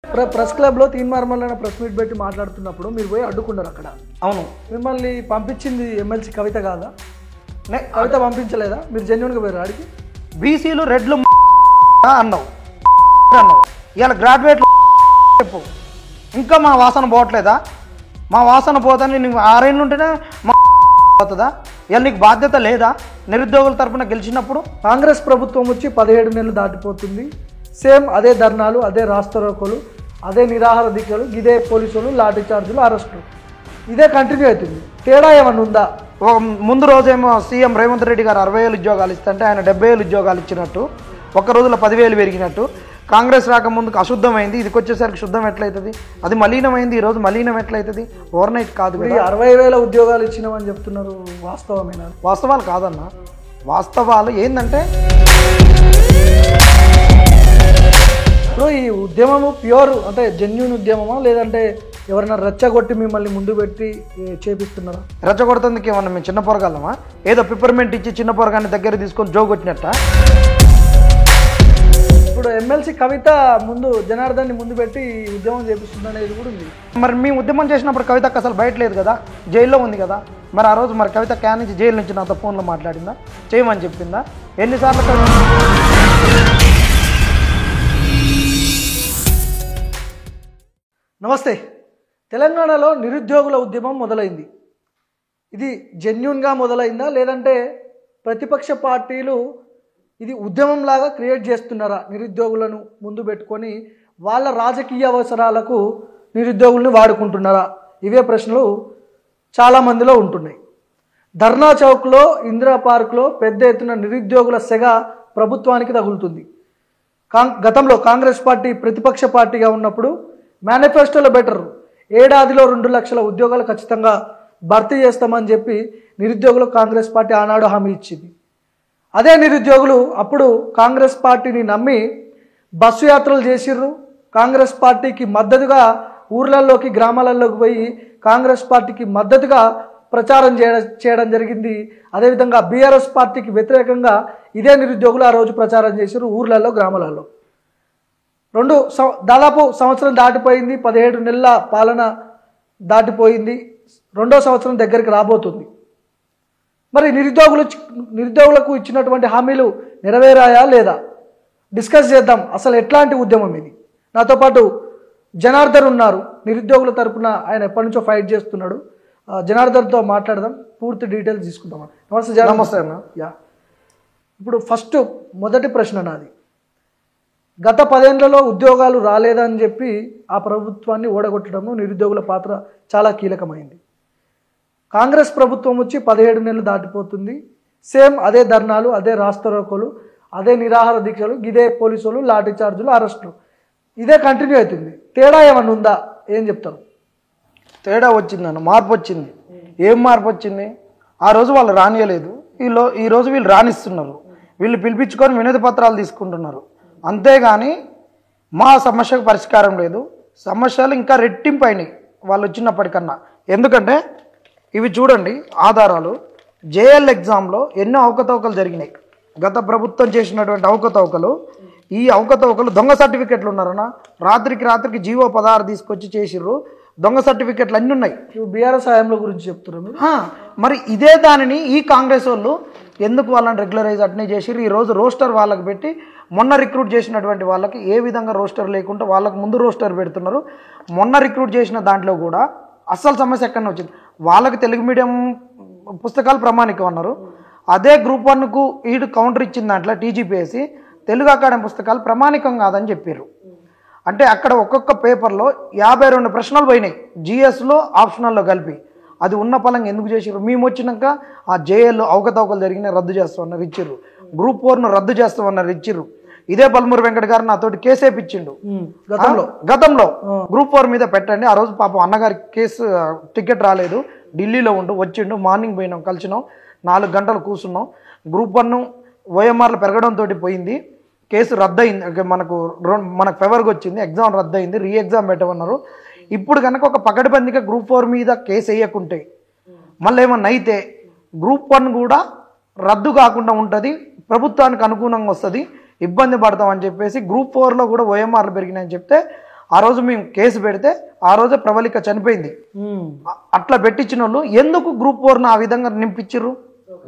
Press క్లబ్లో తీన్మార్మల్ press meet పెట్టి మాట్లాడుతున్నప్పుడు మీరు పోయి అడ్డుకున్నారు అక్కడ. అవును, మిమ్మల్ని పంపించింది ఎమ్మెల్సీ కవిత కాదా? కవిత పంపించలేదా? మీరు జెన్యున్గా పోయారు ఆడికి. బీసీలు రెడ్లు అన్నావు ఇవాళ గ్రాడ్యుయేట్లు చెప్పు, ఇంకా మా వాసన పోవట్లేదా? మా వాసన పోతాని నీకు 6 ఏళ్ళు ఉంటేనే మా పోతుందా? ఇవాళ నీకు బాధ్యత లేదా? నిరుద్యోగుల తరఫున గెలిచినప్పుడు కాంగ్రెస్ ప్రభుత్వం వచ్చి 17 నెలలు దాటిపోతుంది. సేమ్ అదే ధర్నాలు, అదే రాస్తారోకోలు, అదే నిరాహార దీక్షలు, ఇదే పోలీసులు లాఠీ చార్జీలు, అరెస్టులు, ఇదే కంటిన్యూ అవుతుంది. తేడా ఏమన్నా ఉందా? ముందు రోజేమో సీఎం రేవంత్ రెడ్డి గారు 60,000 ఉద్యోగాలు ఇస్తుంటే ఆయన 70,000 ఉద్యోగాలు ఇచ్చినట్టు, ఒక్క రోజులో 10,000 పెరిగినట్టు. కాంగ్రెస్ రాకముందుకు అశుద్ధమైంది, ఇదికి వచ్చేసరికి శుద్ధం ఎట్లయితుంది? అది మలీనమైంది, ఈరోజు మలీనం ఎట్లయితుంది? ఓవర్ నైట్ కాదు. 60,000 ఉద్యోగాలు ఇచ్చినామని చెప్తున్నారు, వాస్తవమేనా? వాస్తవాలు కాదన్న, వాస్తవాలు ఏంటంటే ఇప్పుడు ఈ ఉద్యమము ప్యూర్ అంటే జెన్యూన్ ఉద్యమమా, లేదంటే ఎవరైనా రెచ్చగొట్టి మిమ్మల్ని ముందు పెట్టి చేపిస్తున్నారా? రెచ్చగొడుతుందికి ఏమన్నా మేము చిన్న పొరగాలమా? ఏదో పిప్పర్మెంట్ ఇచ్చి చిన్న పొరగాన్ని దగ్గర తీసుకొని జోగొట్టినట్ట. ఇప్పుడు ఎమ్మెల్సీ కవిత ముందు జనార్దన్ని ముందు పెట్టి ఉద్యమం చేపిస్తుంది అనేది కూడా ఉంది. మరి మేము ఉద్యమం చేసినప్పుడు కవితకు అసలు బయట లేదు కదా, జైల్లో ఉంది కదా. మరి ఆ రోజు మరి కవిత క్యాన్ నుంచి జైలు నుంచి నాతో ఫోన్లో మాట్లాడిందా? చేయమని చెప్పిందా? ఎన్నిసార్లు నమస్తే. తెలంగాణలో నిరుద్యోగుల ఉద్యమం మొదలైంది. ఇది జెన్యూన్గా మొదలైందా, లేదంటే ప్రతిపక్ష పార్టీలు ఇది ఉద్యమంలాగా క్రియేట్ చేస్తున్నారా? నిరుద్యోగులను ముందు పెట్టుకొని వాళ్ళ రాజకీయ అవసరాలకు నిరుద్యోగుల్ని వాడుకుంటున్నారా? ఇవే ప్రశ్నలు చాలామందిలో ఉంటున్నాయి. ధర్నా చౌక్లో, ఇందిరా పార్క్లో పెద్ద ఎత్తున నిరుద్యోగుల సెగ ప్రభుత్వానికి తగులుతుంది. గతంలో కాంగ్రెస్ పార్టీ ప్రతిపక్ష పార్టీగా ఉన్నప్పుడు మేనిఫెస్టోలో బెటర్, ఏడాదిలో 2 లక్షల ఉద్యోగాలు ఖచ్చితంగా భర్తీ చేస్తామని చెప్పి నిరుద్యోగులకు కాంగ్రెస్ పార్టీ ఆనాడు హామీ ఇచ్చింది. అదే నిరుద్యోగులు అప్పుడు కాంగ్రెస్ పార్టీని నమ్మి బస్సు యాత్రలు చేసిర్రు. కాంగ్రెస్ పార్టీకి మద్దతుగా ఊర్లలోకి, గ్రామాలలోకి పోయి కాంగ్రెస్ పార్టీకి మద్దతుగా ప్రచారం చేయడం జరిగింది. అదేవిధంగా బీఆర్ఎస్ పార్టీకి వ్యతిరేకంగా ఇదే నిరుద్యోగులు ఆ రోజు ప్రచారం చేసిర్రు ఊర్లలో, గ్రామాలలో. దాదాపు సంవత్సరం దాటిపోయింది, 17 నెలల పాలన దాటిపోయింది, 2వ సంవత్సరం దగ్గరికి రాబోతుంది. మరి నిరుద్యోగులకు ఇచ్చినటువంటి హామీలు నెరవేరాయా లేదా? డిస్కస్ చేద్దాం. అసలు ఎట్లాంటి ఉద్యమం ఇది? నాతో పాటు జనార్దన్ ఉన్నారు, నిరుద్యోగుల తరపున ఆయన ఎప్పటి నుంచో ఫైట్ చేస్తున్నాడు. జనార్దన్తో మాట్లాడదాం, పూర్తి డీటెయిల్స్ తీసుకుందాం. నమస్తే. నమస్తే అన్న. ఇప్పుడు మొదటి ప్రశ్న నాది. గత 10 ఏళ్లలో ఉద్యోగాలు రాలేదని చెప్పి ఆ ప్రభుత్వాన్ని ఓడగొట్టడంలో నిరుద్యోగుల పాత్ర చాలా కీలకమైంది. కాంగ్రెస్ ప్రభుత్వం వచ్చి 17 నెలలు దాటిపోతుంది. సేమ్ అదే ధర్నాలు, అదే రాస్తారోకోలు, అదే నిరాహార దీక్షలు, ఇదే పోలీసులు లాఠీ చార్జీలు, అరెస్టులు, ఇదే కంటిన్యూ అవుతుంది. తేడా ఏమన్నా ఉందా? ఏం చెప్తారు? తేడా వచ్చిందన్న, మార్పు వచ్చింది. ఏం మార్పు వచ్చింది? ఆ రోజు వాళ్ళు రానియలేదు, ఈరోజు వీళ్ళు రాణిస్తున్నారు. వీళ్ళు పిలిపించుకొని వినతి పత్రాలు తీసుకుంటున్నారు. అంతేగాని మా సమస్యకు పరిష్కారం లేదు. సమస్యలు ఇంకా రెట్టింపు అయినాయి వాళ్ళు వచ్చినప్పటికన్నా. ఎందుకంటే ఇవి చూడండి ఆధారాలు. జేఎల్ ఎగ్జామ్లో ఎన్నో అవకతవకలు జరిగినాయి. గత ప్రభుత్వం చేసినటువంటి అవకతవకలు, ఈ అవకతవకలు దొంగ సర్టిఫికెట్లు ఉన్నారన్న. రాత్రికి జీవో 16 తీసుకొచ్చి చేసిర్రు. దొంగ సర్టిఫికెట్లు అన్నీ ఉన్నాయి. బీఆర్ఎస్ హయాంలో గురించి చెప్తున్నారు. మరి ఇదే దానిని ఈ కాంగ్రెస్ వాళ్ళు ఎందుకు వాళ్ళని రెగ్యులరైజ్ అట్నే చేసిర్రు? ఈరోజు రోస్టర్ వాళ్ళకి పెట్టి మొన్న రిక్రూట్ చేసినటువంటి వాళ్ళకి ఏ విధంగా రోస్టర్ లేకుండా వాళ్ళకు ముందు రోస్టర్ పెడుతున్నారు. మొన్న రిక్రూట్ చేసిన దాంట్లో కూడా అస్సలు సమస్య ఎక్కడనే వచ్చింది. వాళ్ళకి తెలుగు మీడియం పుస్తకాలు ప్రామాణికం అన్నారు. అదే గ్రూప్ 1కు ఈడు కౌంటర్ ఇచ్చిన దాంట్లో టీజీపీఎస్సీ తెలుగు అకాడమీ పుస్తకాలు ప్రామాణికం కాదని చెప్పారు. అంటే అక్కడ ఒక్కొక్క పేపర్లో 52 ప్రశ్నలు పోయినాయి, జిఎస్లో ఆప్షనల్లో కలిపి. అది ఉన్న పలంగా ఎందుకు చేసారు? మేము వచ్చినాక ఆ జేఏల్లో అవకతవకలు జరిగినాయి, రద్దు చేస్తామన్నారు, ఇచ్చిర్రు. గ్రూప్ 4ను రద్దు చేస్తామన్నారు, ఇచ్చిర్రు. ఇదే పల్మూరు వెంకట గారు నాతోటి కేసు వేయించిండు గతంలో. గ్రూప్ 4 మీద పెట్టండి. ఆ రోజు పాపం అన్నగారి కేసు టికెట్ రాలేదు, ఢిల్లీలో వచ్చిండు. మార్నింగ్ పోయినాం, కలిసినాం, 4 గంటలు కూర్చున్నాం. గ్రూప్ 1 ఓఎంఆర్లు పెరగడంతో పోయింది, కేసు రద్దయింది. మనకు ఫేవర్గా వచ్చింది, ఎగ్జామ్ రద్దయింది, రీ ఎగ్జామ్ పెట్టమన్నారు. ఇప్పుడు కనుక ఒక పకడ్బందీగా గ్రూప్ 4 మీద కేసు వేయకుంటే మళ్ళీ ఏమన్నా అయితే గ్రూప్ 1 కూడా రద్దు కాకుండా ఉంటుంది, ప్రభుత్వానికి అనుకూలంగా వస్తుంది, ఇబ్బంది పడతామని చెప్పేసి గ్రూప్ 4లో కూడా ఓఎంఆర్లు పెరిగినాయని చెప్తే ఆ రోజు మేము కేసు పెడితే ఆ రోజే ప్రవళిక చనిపోయింది. అట్లా పెట్టించిన వాళ్ళు ఎందుకు గ్రూప్ 4 ఆ విధంగా నింపించారు?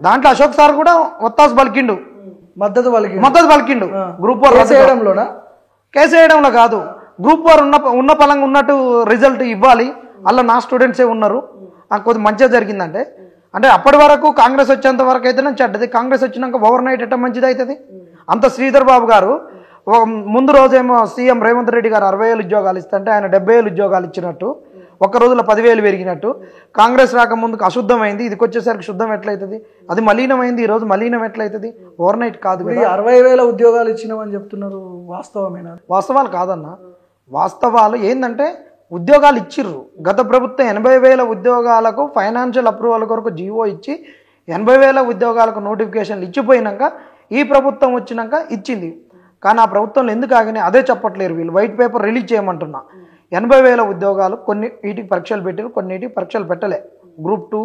దాంట్లో అశోక్ సార్ కూడా ఒత్తాసు పలికిండు, మద్దతు పలికిండు. గ్రూప్ 4 కేసు వేయడంలో కాదు, గ్రూప్ 4 ఉన్న పలంగా ఉన్నట్టు రిజల్ట్ ఇవ్వాలి. అలా నా స్టూడెంట్సే ఉన్నారు, కొద్ది మంచిగా జరిగిందంటే అంటే అప్పటి వరకు కాంగ్రెస్ వచ్చేంత వరకు అయితే చెడ్డది, కాంగ్రెస్ వచ్చినాక ఓవర్ నైట్ ఎట్లా మంచిది అవుతుంది? అంత శ్రీధర్ బాబు గారు ముందు రోజేమో సీఎం రేవంత్ రెడ్డి గారు 60,000 ఉద్యోగాలు ఇస్తుంటే ఆయన 70,000 ఉద్యోగాలు ఇచ్చినట్టు, ఒక్క రోజులో 10,000 పెరిగినట్టు. కాంగ్రెస్ రాకముందుకు అశుద్ధమైంది, ఇదికి వచ్చేసరికి శుద్ధం ఎట్లయితుంది? అది మలీనమైంది, ఈ రోజు మలీనం ఎట్లయితుంది? ఓవర్ నైట్ కాదు. 60,000 ఉద్యోగాలు ఇచ్చినామని చెప్తున్నారు, వాస్తవమేనా? వాస్తవాలు కాదన్న, వాస్తవాలు ఏంటంటే ఉద్యోగాలు ఇచ్చిర్రు. గత ప్రభుత్వం 80,000 ఉద్యోగాలకు ఫైనాన్షియల్ అప్రూవల్ కొరకు జీవో ఇచ్చి 80,000 ఉద్యోగాలకు నోటిఫికేషన్లు ఇచ్చిపోయినాక ఈ ప్రభుత్వం వచ్చినాక ఇచ్చింది. కానీ ఆ ప్రభుత్వంలో ఎందుకు ఆగినాయి అదే చెప్పట్లేరు వీళ్ళు. White paper release చేయమంటున్నా. 80,000 ఉద్యోగాలు కొన్ని వీటికి పరీక్షలు పెట్టారు, కొన్నిటికి పరీక్షలు పెట్టలే. గ్రూప్ 2,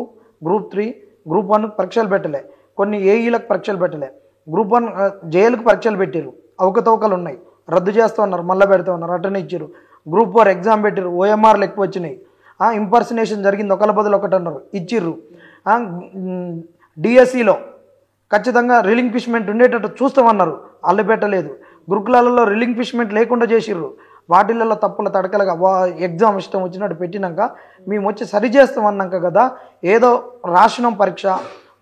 గ్రూప్ 3, గ్రూప్ 1 పరీక్షలు పెట్టలే, కొన్ని ఏఈలకు పరీక్షలు పెట్టలే, గ్రూప్ 1 జేఎల్కి పరీక్షలు పెట్టారు. అవకతవకలు ఉన్నాయి, రద్దు చేస్తూ ఉన్నారు, మళ్ళీ పెడుతూ ఉన్నారు, అటనే ఇచ్చారు. గ్రూప్ 4 ఎగ్జామ్ పెట్టారు, ఓఎంఆర్లు ఎక్కువ వచ్చినాయి, ఇంపర్సనేషన్ జరిగింది, ఒకళ్ళ బదులు ఒకటి అన్నారు, ఇచ్చిర్రు. డిఎస్సిలో ఖచ్చితంగా రిలింక్విష్మెంట్ ఉండేటట్టు చూస్తామన్నారు, అల్లు పెట్టలేదు. గురుకులాలలో రిలింక్విష్మెంట్ లేకుండా చేసిర్రు. వాటిలలో తప్పుల తడకలుగా ఎగ్జామ్ ఇష్టం వచ్చినట్టు పెట్టినాక మేము వచ్చి సరి చేస్తామన్నాక కదా ఏదో రాసినాం పరీక్ష,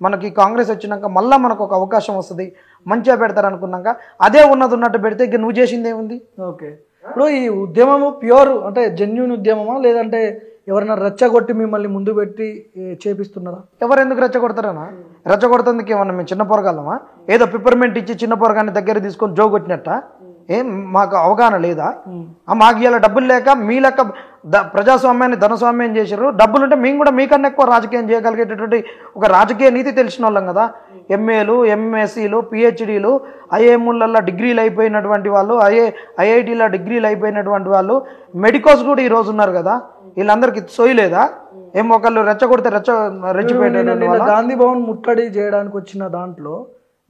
మనకి కాంగ్రెస్ వచ్చినాక మళ్ళీ మనకు ఒక అవకాశం వస్తుంది, మంచిగా పెడతారు అనుకున్నాక అదే ఉన్నట్టు పెడితే ఇక నువ్వు చేసింది ఏముంది? ఓకే, ఇప్పుడు ఈ ఉద్యమము ప్యూర్ అంటే జెన్యూన్ ఉద్యమమా, లేదంటే ఎవరైనా రెచ్చగొట్టి మిమ్మల్ని ముందు పెట్టి చేపిస్తున్నారా? ఎవరు ఎందుకు రెచ్చగొడతారనా? రెచ్చగొడుతుందుకు ఏమన్నా మేము చిన్న పొరగాలమా? ఏదో పిప్పర్మెంట్ ఇచ్చి చిన్న పొరగాన్ని దగ్గర తీసుకొని జోగొట్టినట్ట? ఏం మాకు అవగాహన లేదా? మాకు ఇలా డబ్బులు లేక మీ లెక్క ప్రజాస్వామ్యాన్ని ధనస్వామ్యం చేశారు. డబ్బులుంటే మేము కూడా మీకన్నా ఎక్కువ రాజకీయం చేయగలిగేటటువంటి ఒక రాజకీయ నీతి తెలిసిన వాళ్ళం కదా. ఎంఏలు, ఎంఎస్సీలు, పిహెచ్డీలు, ఐఐఎంలలో డిగ్రీలు అయిపోయినటువంటి వాళ్ళు, ఐఐటీలో డిగ్రీలు అయిపోయినటువంటి వాళ్ళు, మెడికోస్ కూడా ఈరోజు ఉన్నారు కదా. వీళ్ళందరికీ సోయలేదా? ఏం ఒకళ్ళు రెచ్చగొడితే రెచ్చిపోయేటటువంటి గాంధీ భవన్ ముట్టడి చేయడానికి వచ్చిన దాంట్లో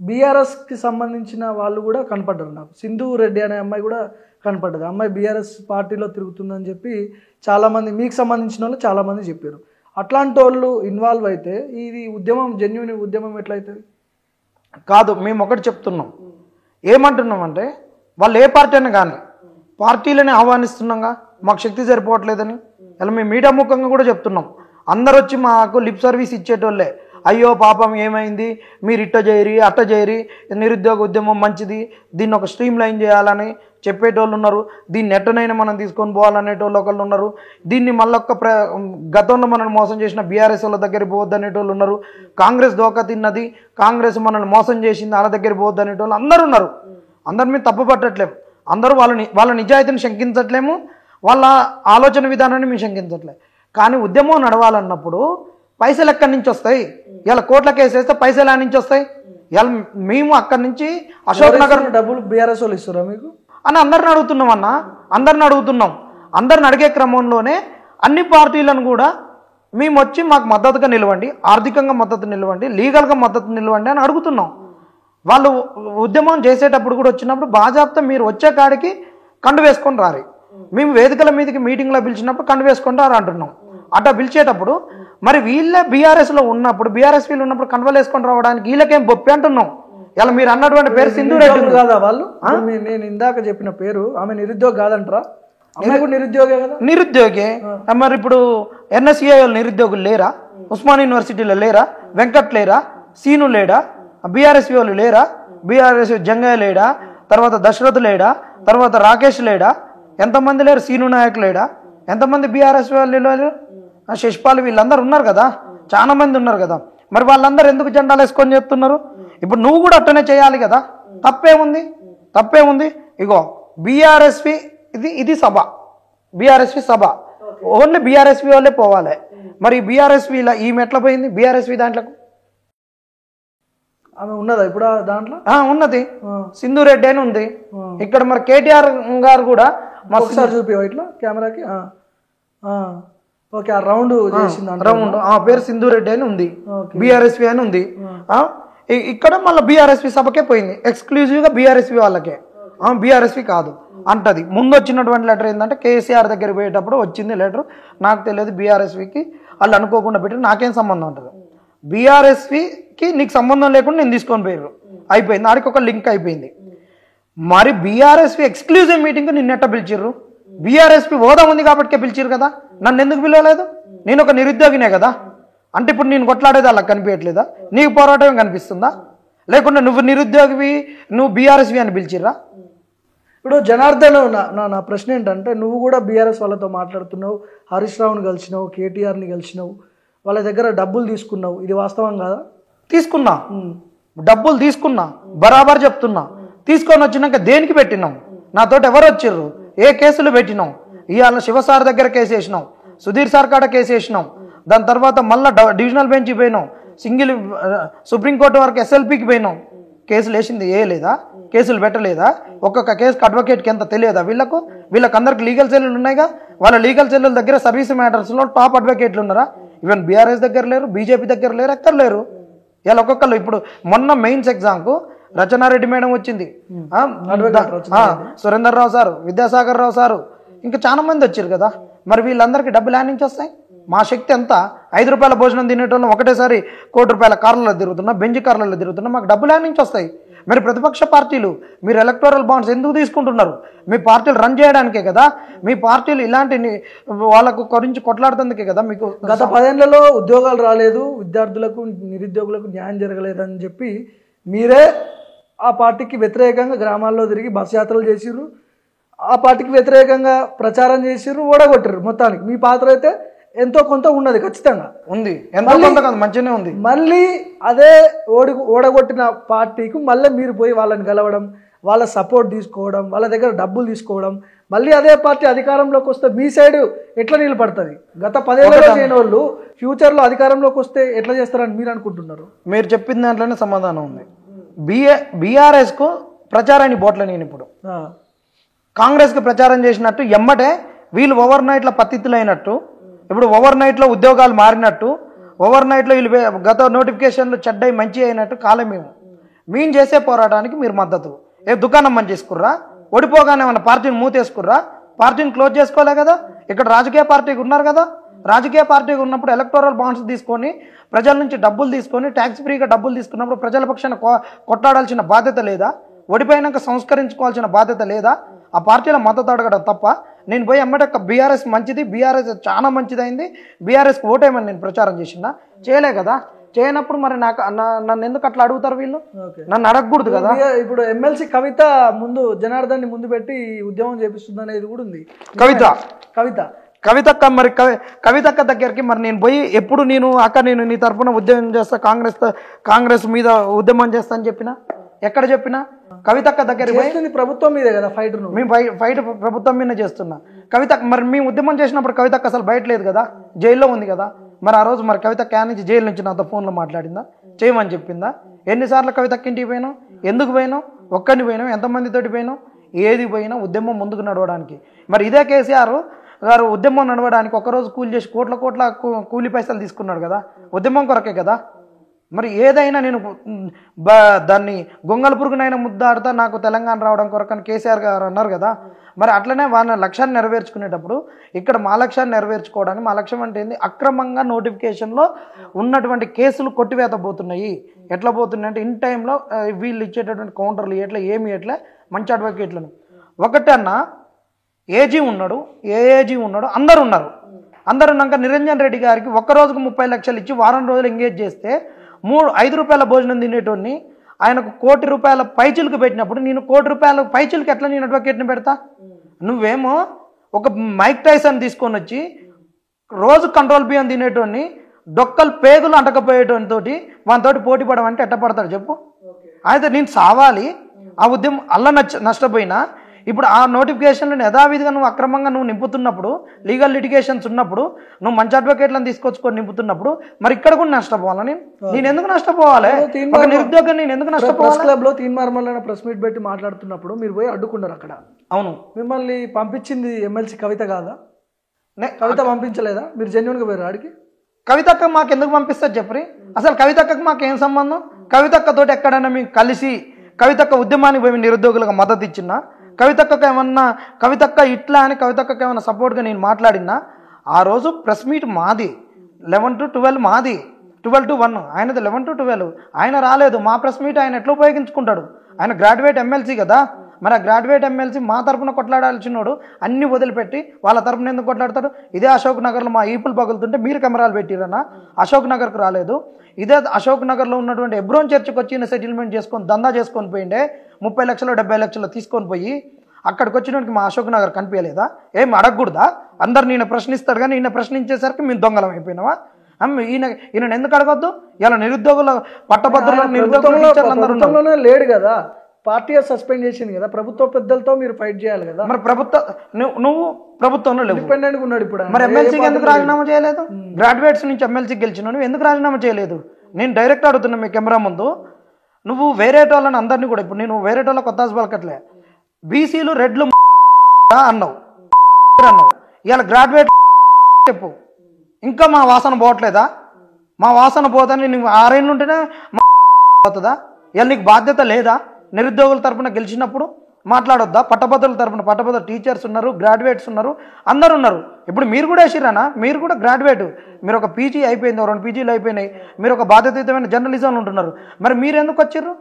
బీఆర్ఎస్కి సంబంధించిన వాళ్ళు కూడా కనపడ్డారు. నాకు సింధు రెడ్డి అనే అమ్మాయి కూడా కనపడ్డది. అమ్మాయి బీఆర్ఎస్ పార్టీలో తిరుగుతుందని చెప్పి చాలామంది, మీకు సంబంధించిన వాళ్ళు చాలామంది చెప్పారు. అట్లాంటి వాళ్ళు ఇన్వాల్వ్ అయితే ఇది ఉద్యమం జెన్యూన్ ఉద్యమం ఎట్లయితుంది? కాదు, మేము ఒకటి చెప్తున్నాం. ఏమంటున్నామంటే వాళ్ళు ఏ పార్టీ అయినా కానీ పార్టీలని ఆహ్వానిస్తున్నాగా, మాకు శక్తి సరిపోవట్లేదని. ఇలా మేము మీడియా ముఖంగా కూడా చెప్తున్నాం. అందరు వచ్చి మాకు లిప్ సర్వీస్ ఇచ్చేటోళ్ళే. అయ్యో పాపం ఏమైంది, మీరు ఇట్ట చేయరి అట్ట చేయరి, నిరుద్యోగ ఉద్యమం మంచిది, దీన్ని ఒక స్ట్రీమ్ లైన్ చేయాలని చెప్పేటోళ్ళు ఉన్నారు. దీన్ని ఎట్టనైనా మనం తీసుకొని పోవాలనేటోళ్ళు ఒకళ్ళు ఉన్నారు. దీన్ని మళ్ళొక్క గతంలో మనల్ని మోసం చేసిన బీఆర్ఎస్ వాళ్ళ దగ్గర పోవద్దు అనేటోళ్ళు ఉన్నారు. కాంగ్రెస్ దోకా తిన్నది, కాంగ్రెస్ మనల్ని మోసం చేసింది, వాళ్ళ దగ్గర పోవద్దు అనేటోళ్ళు అందరూ ఉన్నారు. అందరి మీద తప్పు పట్టట్లేము, అందరూ వాళ్ళ నిజాయితీని శంకించట్లేము, వాళ్ళ ఆలోచన విధానాన్ని మేము శంకించట్లేదు. కానీ ఉద్యమం నడవాలన్నప్పుడు పైసలు ఎక్కడి నుంచి వస్తాయి? ఇలా కోట్ల కేసు వేస్తే పైసలు నుంచి వస్తాయి. ఇలా మేము అక్కడి నుంచి అశోక్ నగర్ డబ్బులు బీఆర్ఎస్ వాళ్ళు ఇస్తారా మీకు అని అందరిని అడుగుతున్నాం అన్న, అందరిని అడిగే క్రమంలోనే అన్ని పార్టీలను కూడా మేము వచ్చి మాకు మద్దతుగా నిలవండి, ఆర్థికంగా మద్దతు నిలవండి, లీగల్గా మద్దతు నిలవండి అని అడుగుతున్నాం. వాళ్ళు ఉద్యమం చేసేటప్పుడు కూడా వచ్చినప్పుడు బాజాప్తా మీరు వచ్చే కాడికి కండు వేసుకొని రారి, మేము వేదికల మీదకి మీటింగ్లో పిలిచినప్పుడు కండు వేసుకొని రారు అంటున్నాం. అట్లా పిలిచేటప్పుడు మరి వీళ్ళే బీఆర్ఎస్లో ఉన్నప్పుడు, బీఆర్ఎస్ వీళ్ళు ఉన్నప్పుడు కండువలు వేసుకొని రావడానికి వీళ్ళకేం బొప్పి అంటున్నాం. ఇలా మీరు అన్నటువంటి పేరు సింధు రెడ్డి కాదా? వాళ్ళు నేను ఇందాక చెప్పిన పేరు ఆమె నిరుద్యోగ కాదంటారా? నిరుద్యోగే కదా. నిరుద్యోగే. మరి ఇప్పుడు ఎన్ఎస్ఈఐ వాళ్ళు నిరుద్యోగులు లేరా? ఉస్మాన్ యూనివర్సిటీలో లేరా? వెంకట్ లేరా? సీను లేడా? బీఆర్ఎస్ వాళ్ళు లేరా? బీఆర్ఎస్ జంగయ్య లేడా? తర్వాత దశరథ్ లేడా? తర్వాత రాకేష్ లేడా? ఎంతమంది లేరు? సీను నాయక్ లేడా? ఎంతమంది బీఆర్ఎస్ వాళ్ళు లేరు? శశిపాల్ వీళ్ళందరూ ఉన్నారు కదా, చాలా మంది ఉన్నారు కదా. మరి వాళ్ళందరూ ఎందుకు జెండాలు వేసుకొని చెప్తున్నారు? ఇప్పుడు నువ్వు కూడా అట్టనే చేయాలి కదా. తప్పేముంది? ఇగో బీఆర్ఎస్వి ఇది సభ, బీఆర్ఎస్వి సభ, ఓన్లీ బీఆర్ఎస్వి వాళ్ళే పోవాలి. మరి బీఆర్ఎస్వి ఈమె ఎట్లా పోయింది? బీఆర్ఎస్వి దాంట్లో ఆమె ఉన్నదా ఇప్పుడు? దాంట్లో ఉన్నది, సింధు రెడ్డి అని ఉంది. ఇక్కడ మరి కేటీఆర్ గారు కూడా ఒకసారి చూపి ఇట్లా కెమెరాకి. ఓకే, ఆ రౌండ్ రౌండ్ ఆ పేరు సింధు రెడ్డి అని ఉంది, బీఆర్ఎస్వి అని ఉంది. ఇక్కడ మళ్ళీ బీఆర్ఎస్వి సభకే పోయింది, ఎక్స్క్లూజివ్గా బీఆర్ఎస్వి వాళ్ళకే, బీఆర్ఎస్వి కాదు. అంటది. ముందు వచ్చినటువంటి లెటర్ ఏంటంటే కేసీఆర్ దగ్గర పోయేటప్పుడు వచ్చింది లెటర్, నాకు తెలియదు బీఆర్ఎస్వికి వాళ్ళు అనుకోకుండా పెట్టి నాకేం సంబంధం ఉంటుంది. బీఆర్ఎస్వికి నీకు సంబంధం లేకుండా నేను తీసుకొని పోయారు, అయిపోయింది, ఆడికి ఒక లింక్ అయిపోయింది. మరి బీఆర్ఎస్వి ఎక్స్క్లూజివ్ మీటింగ్కి నిన్నెట్ట పిలిచిర్రు? బీఆర్ఎస్పి హోదా ఉంది కాబట్టి పిలిచిరు కదా, నన్ను ఎందుకు పిలవలేదు? నేను ఒక నిరుద్యోగినే కదా. అంటే ఇప్పుడు నేను కొట్లాడేది వాళ్ళకి కనిపించట్లేదా? నీకు పోరాటం కనిపిస్తుందా? లేకుండా నువ్వు నిరుద్యోగివి, నువ్వు బీఆర్ఎస్వి అని పిలిచిర్రా? ఇప్పుడు జనార్దన్, నా ప్రశ్న ఏంటంటే, నువ్వు కూడా బీఆర్ఎస్ వాళ్ళతో మాట్లాడుతున్నావు, హరీష్ రావుని కలిసినావు, కేటీఆర్ని కలిసినావు, వాళ్ళ దగ్గర డబ్బులు తీసుకున్నావు, ఇది వాస్తవం కాదా? తీసుకున్నా, డబ్బులు తీసుకున్నా, బరాబర్ చెప్తున్నా. తీసుకొని వచ్చినాక దేనికి పెట్టినాం? నాతోటి ఎవరు వచ్చిర్రు? ఏ కేసులు పెట్టినాం? ఇవాళ శివసార్ దగ్గర కేసు వేసినాం, సుధీర్ సార్ కాడ కేసు వేసినాం, దాని తర్వాత మళ్ళీ డివిజనల్ బెంచ్కి పోయినాం, సింగిల్ సుప్రీంకోర్టు వరకు ఎస్ఎల్పికి పోయినాం. కేసులు వేసింది ఏ లేదా? కేసులు పెట్టలేదా? ఒక్కొక్క కేసుకి అడ్వకేట్కి ఎంత తెలియదా? వీళ్ళకందరికి లీగల్ సెల్లులు ఉన్నాయిగా. వాళ్ళ లీగల్ సెల్లుల దగ్గర సర్వీస్ మ్యాటర్స్లో టాప్ అడ్వకేట్లు ఉన్నారా? ఈవెన్ బీఆర్ఎస్ దగ్గర లేరు, బీజేపీ దగ్గర లేరు, ఎక్కడ లేరు. ఇలా ఒక్కొక్కరు ఇప్పుడు మొన్న మెయిన్స్ ఎగ్జామ్కు రచనారెడ్డి మేడం వచ్చింది, సురేందర్ రావు సారు, విద్యాసాగర్ రావు సారు, ఇంకా చాలా మంది వచ్చారు కదా. మరి వీళ్ళందరికీ డబ్బులు యాడ్ నుంచి వస్తాయి? మా శక్తి ఎంత? 5 రూపాయల భోజనం తినేటోళ్ళం ఒకటేసారి 1 కోటి రూపాయల కార్లలో తిరుగుతున్నా, బెంచ్ కార్లలో తిరుగుతున్నా, మాకు డబ్బులు యాడ్ నుంచి వస్తాయి? మరి ప్రతిపక్ష పార్టీలు మీరు ఎలక్టోరల్ బాండ్స్ ఎందుకు తీసుకుంటున్నారు? మీ పార్టీలు రన్ చేయడానికే కదా. మీ పార్టీలు ఇలాంటి వాళ్ళకు గురించి కొట్లాడుతుందికే కదా. మీకు గత 10 ఏళ్లలో ఉద్యోగాలు రాలేదు, విద్యార్థులకు నిరుద్యోగులకు న్యాయం జరగలేదని చెప్పి మీరే ఆ పార్టీకి వ్యతిరేకంగా గ్రామాల్లో తిరిగి బస్ యాత్రలు చేసిర్రు, ఆ పార్టీకి వ్యతిరేకంగా ప్రచారం చేసిర్రు, ఓడగొట్టారు. మొత్తానికి మీ పాత్ర అయితే ఎంతో కొంత ఉన్నది, ఖచ్చితంగా ఉంది, ఎంతో కొంత కాదు, మంచిగానే ఉంది. మళ్ళీ అదే ఓడగొట్టిన పార్టీకి మళ్ళీ మీరు పోయి వాళ్ళని గెలవడం, వాళ్ళ సపోర్ట్ తీసుకోవడం, వాళ్ళ దగ్గర డబ్బులు తీసుకోవడం, మళ్ళీ అదే పార్టీ అధికారంలోకి వస్తే మీ సైడ్ ఎట్లా నిలబడుతుంది? గత 10 ఏళ్ళలో చేయని వాళ్ళు ఫ్యూచర్లో అధికారంలోకి వస్తే ఎట్లా చేస్తారని మీరు అనుకుంటున్నారు? మీరు చెప్పిన దాంట్లోనే సమాధానం ఉంది. బీఆర్ఎస్కు ప్రచారాన్ని బోట్ల నేను ఇప్పుడు కాంగ్రెస్కి ప్రచారం చేసినట్టు ఎమ్మటే వీళ్ళు ఓవర్ నైట్లో పతితులైనట్టు, ఇప్పుడు ఓవర్ నైట్లో ఉద్యోగాలు మారినట్టు, ఓవర్ నైట్లో వీళ్ళు గత నోటిఫికేషన్లు చెడ్డై మంచి అయినట్టు కాలం మేము చేసే పోరాటానికి మీరు మద్దతు. ఏ దుకాణం మంచి చేసుకుర్రా? ఓడిపోగానే ఏమన్నా పార్టీని మూతేసుకుర్రా? పార్టీని క్లోజ్ చేసుకోలే కదా. ఇక్కడ రాజకీయ పార్టీకి ఉన్నారు కదా. రాజకీయ పార్టీకి ఉన్నప్పుడు ఎలక్టోరల్ బాండ్స్ తీసుకొని ప్రజల నుంచి డబ్బులు తీసుకొని ట్యాక్స్ ఫ్రీగా డబ్బులు తీసుకున్నప్పుడు ప్రజల పక్షాన కొట్లాడాల్సిన బాధ్యత లేదా? ఓడిపోయినాక సంస్కరించుకోవాల్సిన బాధ్యత లేదా? ఆ పార్టీలో మద్దతు అడగడం తప్ప నేను పోయి అమ్మట బీఆర్ఎస్ మంచిది, బీఆర్ఎస్ చాలా మంచిదైంది, బీఆర్ఎస్కి ఓటేమని నేను ప్రచారం చేసినా? చేయలే కదా. చేయనప్పుడు మరి నన్ను ఎందుకు అట్లా అడుగుతారు వీళ్ళు? నన్ను అడగకూడదు కదా. ఇప్పుడు ఎమ్మెల్సీ కవిత ముందు జనార్దన్ ముందు పెట్టి ఉద్యమం చేపిస్తుంది అనేది కూడా ఉంది. కవితక్క మరి కవితక్క దగ్గరికి మరి నేను పోయి ఎప్పుడు నేను నీ తరఫున ఉద్యమం చేస్తా, కాంగ్రెస్ మీద ఉద్యమం చేస్తా అని చెప్పినా? ఎక్కడ చెప్పినా? కవితక్క దగ్గర ప్రభుత్వం మీదే కదా ఫైట్. మేము ఫైట్ ప్రభుత్వం మీద చేస్తున్నా. కవితక్క మరి మేము ఉద్యమం చేసినప్పుడు కవితక్క అసలు బయట లేదు కదా, జైల్లో ఉంది కదా. మరి ఆ రోజు మరి కవిత క్యాన్ నుంచి జైలు నుంచి నాతో ఫోన్లో మాట్లాడిందా? చేయమని చెప్పిందా? ఎన్నిసార్లు కవితక్క ఇంటికి పోయినావు? ఎందుకు పోయినావు? ఒక్కడిని పోయినావు? ఎంతమందితోటి పోయినావు? ఏది పోయినా ఉద్యమం ముందుకు నడవడానికి. మరి ఇదే కేసీఆర్ గారు ఉద్యమం నడవడానికి ఒకరోజు కూలి చేసి కోట్ల కూలి పైసలు తీసుకున్నాడు కదా, ఉద్యమం కొరకే కదా. మరి ఏదైనా నేను దాన్ని గొంగళ పురుగునైనా ముద్దాడుతా నాకు తెలంగాణ రావడం కొరకని కేసీఆర్ గారు అన్నారు కదా. మరి అట్లనే వాళ్ళ లక్ష్యాన్ని నెరవేర్చుకునేటప్పుడు ఇక్కడ మా లక్ష్యాన్ని నెరవేర్చుకోవడానికి, మా లక్ష్యం అంటే ఏంది? అక్రమంగా నోటిఫికేషన్లో ఉన్నటువంటి కేసులు కొట్టివేతబోతున్నాయి. ఎట్లా పోతున్నాయి అంటే ఇన్ టైంలో వీళ్ళు ఇచ్చేటటువంటి కౌంటర్లు ఎట్లా ఏమి ఎట్లా మంచి అడ్వకేట్లను ఒకటన్నా ఏజీ ఉన్నాడు, ఏఏజీ ఉన్నాడు, అందరు ఉన్నారు. అందరు ఉన్నాక నిరంజన్ రెడ్డి గారికి ఒక్కరోజుకు 30 లక్షలు ఇచ్చి వారం రోజులు ఎంగేజ్ చేస్తే 5 రూపాయల భోజనం తినేటోడిని ఆయనకు 1 కోటి రూపాయల పైచిలకు పెట్టినప్పుడు నేను 1 కోటి రూపాయల పైచిలకు ఎట్లా నేను అడ్వకేట్ని పెడతా? నువ్వేమో ఒక మైక్ టైసన్ తీసుకొని వచ్చి రోజు కంట్రోల్ బియ్యం తినేటోడిని డొక్కలు పేగులు అంటకపోయేటోనితోటి వానితోటి పోటీ పడమంటే ఎట్ట పడతాడు చెప్పు? అయితే నేను సావాలి, ఆ ఉద్యమం అల్ల నష్టపోయినా ఇప్పుడు ఆ నోటిఫికేషన్లను యథావిధిగా నువ్వు అక్రమంగా నువ్వు నింపుతున్నప్పుడు, లీగల్ లిటిగేషన్స్ ఉన్నప్పుడు, నువ్వు మంచి అడ్వకేట్లను తీసుకొచ్చుకొని నింపుతున్నప్పుడు మరి ఇక్కడ కూడా నష్టపోవాలని నేను ఎందుకు నష్టపోవాలి? ఒక నిరుద్యోగం నేను ఎందుకు నష్టపోవాలి? క్లబ్ లో తీన్మార్మల్ ప్రెస్ మీట్ పెట్టి మాట్లాడుతున్నప్పుడు మీరు పోయి అడ్డుకున్నారు అక్కడ. అవును, మిమ్మల్ని పంపించింది ఎమ్మెల్సీ కవిత కాదా? కవిత పంపించలేదా? మీరు జెన్యున్గా పోయారు ఆడికి? కవితక్క మాకు ఎందుకు పంపిస్తారు చెప్పరి? అసలు కవితక్కకు మాకు ఏం సంబంధం? కవితక్కతోటి ఎక్కడైనా మేము కలిసి కవితక్క ఉద్యమానికి పోయి నిరుద్యోగులకు మద్దతు ఇచ్చినా, కవితక్క ఇట్లా అని కవితక్కకి ఏమన్నా సపోర్ట్గా నేను మాట్లాడినా ఆ రోజు ప్రెస్ మీట్ మాది 11 to 12 మాది 12 to 1 ఆయనది 11 to 12 ఆయన రాలేదు మా ప్రెస్ మీట్ ఆయన ఎట్లా ఉపయోగించుకుంటాడు ఆయన గ్రాడ్యుయేట్ ఎమ్మెల్సీ కదా మరి ఆ గ్రాడ్యుయేట్ ఎమ్మెల్సీ మా తరపున కొట్లాడాల్సినోడు అన్ని వదిలిపెట్టి వాళ్ళ తరపున ఎందుకు కొట్లాడతాడు ఇదే అశోక్ నగర్లో మా ఈపులు పగులుతుంటే మీరు కెమెరాలు పెట్టిరన్నా అశోక్ నగర్కు రాలేదు ఇదే అశోక్ నగర్లో ఉన్నటువంటి ఎబ్రోన్ చర్చికి వచ్చి సెటిల్మెంట్ చేసుకొని దందా చేసుకొని పోయిండే 30 లక్షలు 70 లక్షలు తీసుకొని పోయి అక్కడికి వచ్చినోడికి మా అశోక్ నగర్ కనిపించలేదా ఏం అడగకూడదా అందరు నేను ప్రశ్నిస్తాడు కానీ ఈయన ప్రశ్నించేసరికి మేము దొంగలం అయిపోయినావా ఈయన ఎందుకు అడగొద్దు ఇలా నిరుద్యోగుల పట్టభద్రులు లేడు కదా పార్టీ సస్పెండ్ చేసింది కదా ప్రభుత్వ పెద్దలతో మీరు ఫైట్ చేయాలి కదా మరి నువ్వు ప్రభుత్వంలో ఇండిపెండెంట్ ఉన్నాడు ఇప్పుడు మరి ఎమ్మెల్సీకి ఎందుకు రాజీనామా చేయలేదు గ్రాడ్యుయేట్స్ నుంచి ఎమ్మెల్సీకి గెలిచిన నువ్వు ఎందుకు రాజీనామా చేయలేదు నేను డైరెక్ట్ అడుగుతున్నా మీ కెమెరా ముందు నువ్వు వేరే వాళ్ళని అందరినీ కూడా ఇప్పుడు నేను వేరే వాళ్ళ కొత్త పలకట్లే బీసీలు రెడ్లు అన్నావు ఇవాళ గ్రాడ్యుయేట్ చెప్పు ఇంకా మా వాసన పోవట్లేదా మా వాసన పోదని నువ్వు 6 ఏళ్ళు ఉంటేనే పోతుందా ఇవాళ నీకు బాధ్యత లేదా నిరుద్యోగుల తరపున గెలిచినప్పుడు మాట్లాడొద్దా పట్టభద్రుల తరపున పట్టభద్రుల టీచర్స్ ఉన్నారు గ్రాడ్యుయేట్స్ ఉన్నారు అందరు ఉన్నారు ఇప్పుడు మీరు కూడా వేసిరానా మీరు కూడా గ్రాడ్యుయేట్ మీరు ఒక పీజీ అయిపోయింది 2 పీజీలు అయిపోయినాయి మీరు ఒక బాధ్యతయుతమైన జర్నలిజంలో ఉంటున్నారు మరి మీరు ఎందుకు వచ్చారు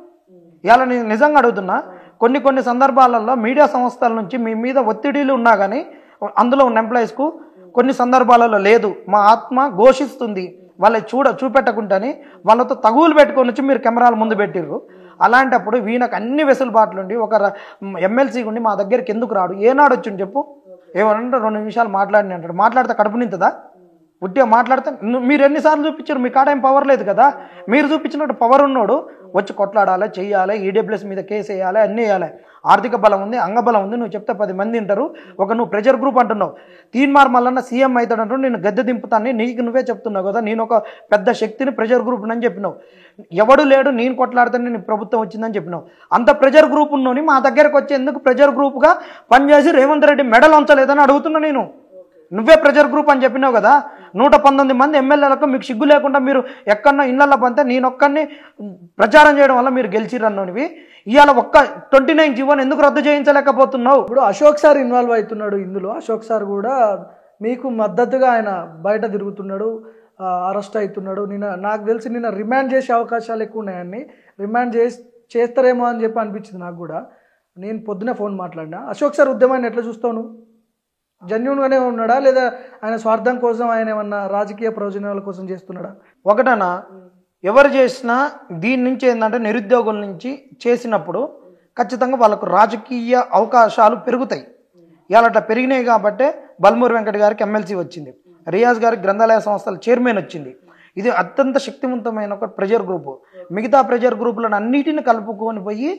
ఇవాళ నేను నిజంగా అడుగుతున్నా కొన్ని సందర్భాలలో మీడియా సంస్థల నుంచి మీ మీద ఒత్తిడిలు ఉన్నా కానీ అందులో ఉన్న ఎంప్లాయీస్కు కొన్ని సందర్భాలలో లేదు మా ఆత్మ ఘోషిస్తుంది వాళ్ళని చూపెట్టకుండానే వాళ్ళతో తగువులు పెట్టుకొని వచ్చి మీరు కెమెరాల ముందు పెట్టిర్రు అలాంటప్పుడు వీళ్ళకి అన్ని వెసులుబాట్లు ఉండి ఒక ఎమ్మెల్సీ ఉండి మా దగ్గరికి ఎందుకు రాడు ఏనాడు వచ్చిండు చెప్పు ఏమనంటే 2 నిమిషాలు మాట్లాడిని అంటాడు మాట్లాడితే కడుపు నింతదా ఉట్టిగా మాట్లాడితే మీరు ఎన్నిసార్లు చూపించారు మీ కాడ ఏం పవర్ లేదు కదా మీరు చూపించినట్టు పవర్ ఉన్నోడు వచ్చి కొట్లాడాలి చెయ్యాలి ఈడబ్ల్యూఎస్ మీద కేసు వేయాలి అన్నీ వేయాలి ఆర్థిక బలం ఉంది అంగబలం ఉంది నువ్వు చెప్తే 10 మంది ఉంటారు నువ్వు ప్రెజర్ గ్రూప్ అంటున్నావు తీన్మార్ మల్లన్న సీఎం అవుతాడంటూ నేను గద్దె దింపుతాను నీకు నువ్వే చెప్తున్నావు కదా నేను ఒక పెద్ద శక్తిని ప్రెజర్ గ్రూప్ అని చెప్పినావు ఎవడు లేడు నేను కొట్లాడితే నేను ప్రభుత్వం వచ్చిందని చెప్పినావు అంత ప్రెజర్ గ్రూప్ ఉన్నోని మా దగ్గరకు వచ్చి ఎందుకు ప్రెజర్ గ్రూప్గా పనిచేసి రేవంత్ రెడ్డి మెడల్ ఉంచలేదని అడుగుతున్నా నేను నువ్వే ప్రెజర్ గ్రూప్ అని చెప్పినావు కదా 119 మంది ఎమ్మెల్యేలకు మీకు సిగ్గు లేకుండా మీరు ఎక్కడన్నా ఇళ్లలో పంతే నేనొక్కడిని ప్రచారం చేయడం వల్ల మీరు గెలిచిరన్నోనివి ఇవాళ 29 జీవోని ఎందుకు రద్దు చేయించలేకపోతున్నావు ఇప్పుడు అశోక్ సార్ ఇన్వాల్వ్ అవుతున్నాడు ఇందులో అశోక్ సార్ కూడా మీకు మద్దతుగా ఆయన బయట తిరుగుతున్నాడు అరెస్ట్ అవుతున్నాడు నాకు తెలిసి నిన్న రిమాండ్ చేసే అవకాశాలు ఎక్కువ ఉన్నాయని రిమాండ్ చేస్తారేమో అని చెప్పి అనిపించింది నాకు కూడా నేను పొద్దునే ఫోన్ మాట్లాడినా అశోక్ సార్ ఉద్యమాన్ని ఎట్లా చూస్తాను జెన్యూన్గానే ఉన్నాడా లేదా ఆయన స్వార్థం కోసం ఆయన ఏమన్నా రాజకీయ ప్రయోజనాల కోసం చేస్తున్నాడా ఒకటనా ఎవరు చేసినా దీని నుంచి ఏంటంటే నిరుద్యోగుల నుంచి చేసినప్పుడు ఖచ్చితంగా వాళ్ళకు రాజకీయ అవకాశాలు పెరుగుతాయి ఇవాళ అట్లా పెరిగినాయి కాబట్టే బల్మూరి వెంకట గారికి ఎమ్మెల్సీ వచ్చింది రియాజ్ గారికి గ్రంథాలయ సంస్థల చైర్మన్ వచ్చింది ఇది అత్యంత శక్తివంతమైన ఒక ప్రెజర్ గ్రూపు మిగతా ప్రెజర్ గ్రూపులను అన్నిటిని కలుపుకొని పోయి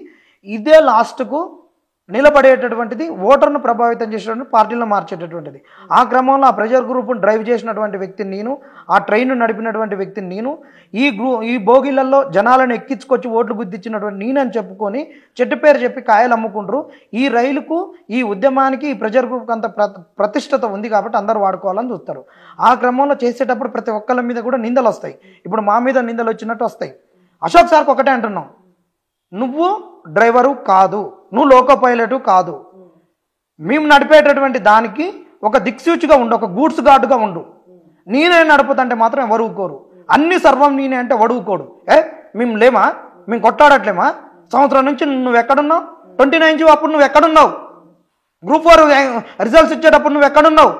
ఇదే లాస్ట్కు నిలబడేటటువంటిది ఓటర్ను ప్రభావితం చేసేటువంటి పార్టీలను మార్చేటటువంటిది ఆ క్రమంలో ఆ ప్రెజర్ గ్రూప్ను డ్రైవ్ చేసినటువంటి వ్యక్తిని నేను ఆ ట్రైన్ను నడిపినటువంటి వ్యక్తిని నేను ఈ భోగిళ్లలో జనాలను ఎక్కించుకొచ్చి ఓట్లు గుద్దిచ్చినటువంటి నేనని చెప్పుకొని చెట్టు పేరు చెప్పి కాయలు అమ్ముకుంటారు ఈ రైలుకు ఈ ఉద్యమానికి ఈ ప్రెజర్ గ్రూప్కి అంత ప్రతిష్టత ఉంది కాబట్టి అందరూ వాడుకోవాలని చూస్తారు ఆ క్రమంలో చేసేటప్పుడు ప్రతి ఒక్కళ్ళ మీద కూడా నిందలు వస్తాయి ఇప్పుడు మా మీద నిందలు వచ్చినట్టు వస్తాయి అశోక్ సార్కి ఒకటే అంటున్నాం నువ్వు డ్రైవరు కాదు నువ్వు లోకో పైలటు కాదు మేము నడిపేటటువంటి దానికి ఒక దిక్సూచిగా ఉండు ఒక గూడ్స్ గార్డుగా ఉండు నేనే నడుపుతుంటే మాత్రం ఎవరు ఊరుకోరు అన్ని సర్వం నేనే అంటే వడుకోడు మేము లేమా మేము కొట్టాడట్లేమా సంవత్సరం నుంచి నువ్వు ఎక్కడున్నావు 29 అప్పుడు నువ్వు ఎక్కడున్నావు గ్రూప్ 4 రిజల్ట్స్ ఇచ్చేటప్పుడు నువ్వు ఎక్కడున్నావు